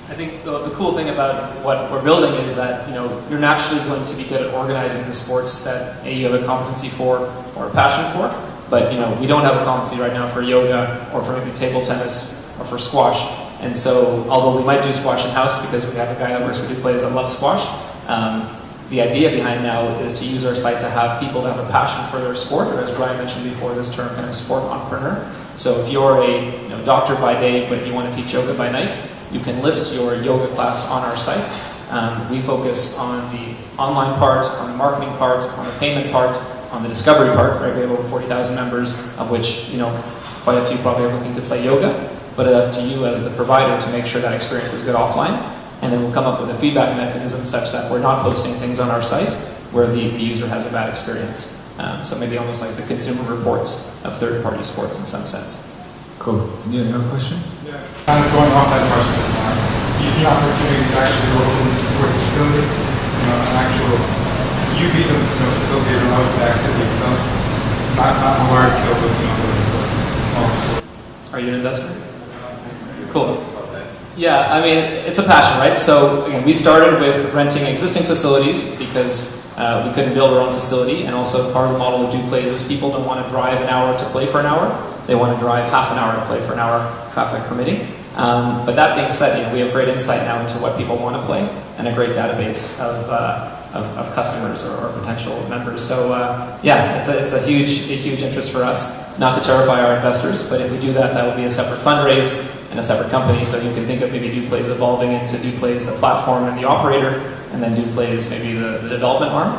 I think the cool thing about what we're building is that you're naturally going to be good at organizing the sports that you have a competency for or a passion for. But we don't have a competency right now for yoga or for maybe table tennis or for squash. And so although we might do squash in house because we have a guy that works for Duplays that loves squash, the idea behind now is to use our site to have people that have a passion for their sport, or as Brian mentioned before, this term kind of sport entrepreneur. So if you're a doctor by day but you want to teach yoga by night, you can list your yoga class on our site. We focus on the online part, on the marketing part, on the payment part, on the discovery part, right? We have over 40,000 members, of which, quite a few probably are looking to play yoga, but it's up to you as the provider to make sure that experience is good offline, and then we'll come up with a feedback mechanism such that we're not posting things on our site where the user has a bad experience. So maybe almost like the consumer reports of third-party sports in some sense. Cool. You have a question? Yeah. Kind of going off that question, do you see an opportunity to actually open a sports facility? An actual, you be the facilitator of the activity itself. It's not a large scale, but those smaller sports. Are you an investor? Cool. Yeah, I mean, it's a passion, right? So again, we started with renting existing facilities because we couldn't build our own facility, and also part of the model of Duplays is people don't want to drive an hour to play for an hour. They want to drive half an hour to play for an hour, traffic permitting. But that being said, we have great insight now into what people want to play and a great database of customers or potential members. So yeah, it's a huge interest for us, not to terrify our investors, but if we do that, that will be a separate fundraise and a separate company. So you can think of maybe Duplays evolving into Duplays, the platform and the operator, and then Duplays, maybe the development arm,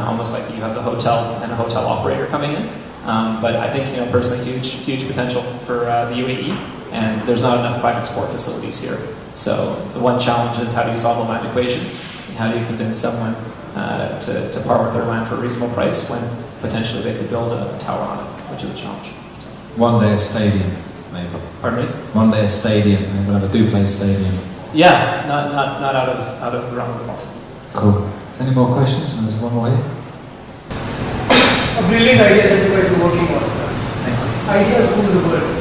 almost like you have the hotel and a hotel operator coming in. But I think, personally, huge potential for the UAE, and there's not enough private sport facilities here. So the one challenge is how do you solve the land equation, and how do you convince someone to part with their land for a reasonable price when potentially they could build a tower on it, which is a challenge. So. One day a stadium, maybe. Pardon me? One day a stadium, maybe we'll have a Duplays stadium. Yeah, not out of the realm of the possible. Cool. Is there any more questions? There's one more here. A brilliant idea that you guys are working on. Ideas rule the world.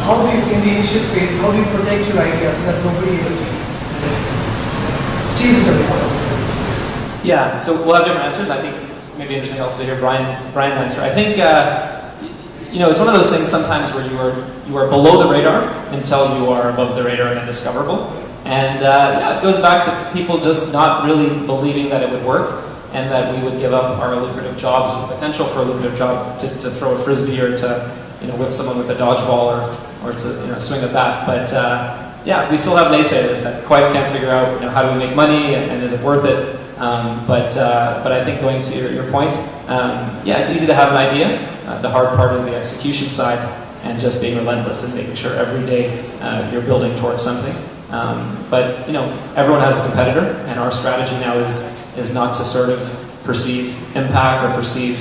How do you, in the initial phase, how do you protect your ideas so that nobody else steals them? Yeah, so we'll have different answers. I think it's maybe interesting also to hear Brian's answer. I think it's one of those things sometimes where you are below the radar until you are above the radar and then discoverable. And it goes back to people just not really believing that it would work, and that we would give up our lucrative jobs and the potential for a lucrative job to throw a frisbee or to whip someone with a dodgeball or to swing a bat. But yeah, we still have naysayers that quite can't figure out how do we make money and is it worth it. But I think going to your point, yeah, it's easy to have an idea. The hard part is the execution side and just being relentless and making sure every day you're building towards something. But you know, everyone has a competitor, and our strategy now is not to sort of perceive impact or perceive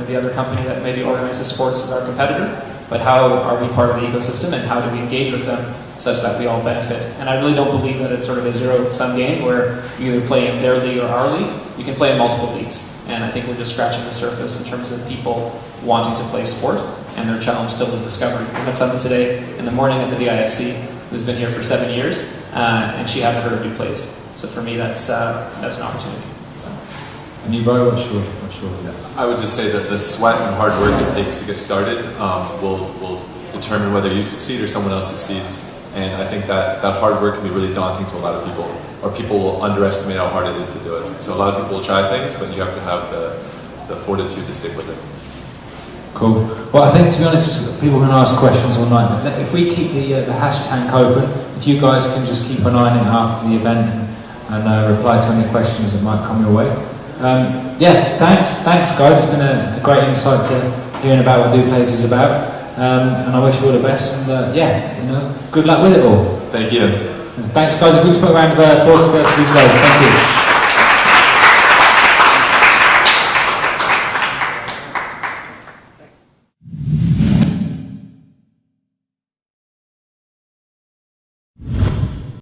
the other company that maybe organizes sports as our competitor, but how are we part of the ecosystem and how do we engage with them such that we all benefit. And I really don't believe that it's sort of a zero-sum game where you either play in their league or our league. You can play in multiple leagues, and I think we're just scratching the surface in terms of people wanting to play sport, and their challenge still is discovery. I met someone today in the morning at the DIFC who's been here for 7 years, and she hadn't heard of Duplays. So for me, that's an opportunity. So. And you, Bo, what's your I would just say that the sweat and hard work it takes to get started will determine whether you succeed or someone else succeeds. And I think that hard work can be really daunting to a lot of people, or people will underestimate how hard it is to do it. So a lot of people will try things, but you have to have the fortitude to stick with it. Cool. Well, I think, to be honest, people can ask questions all night. But if we keep the hashtag open, if you guys can just keep an eye on it after the event and reply to any questions that might come your way. Yeah, thanks guys. It's been a great insight to hearing about what Duplays is about. And I wish you all the best. And yeah, good luck with it all. Thank you. Thanks guys. If we could put a round of applause for these guys. Thank you.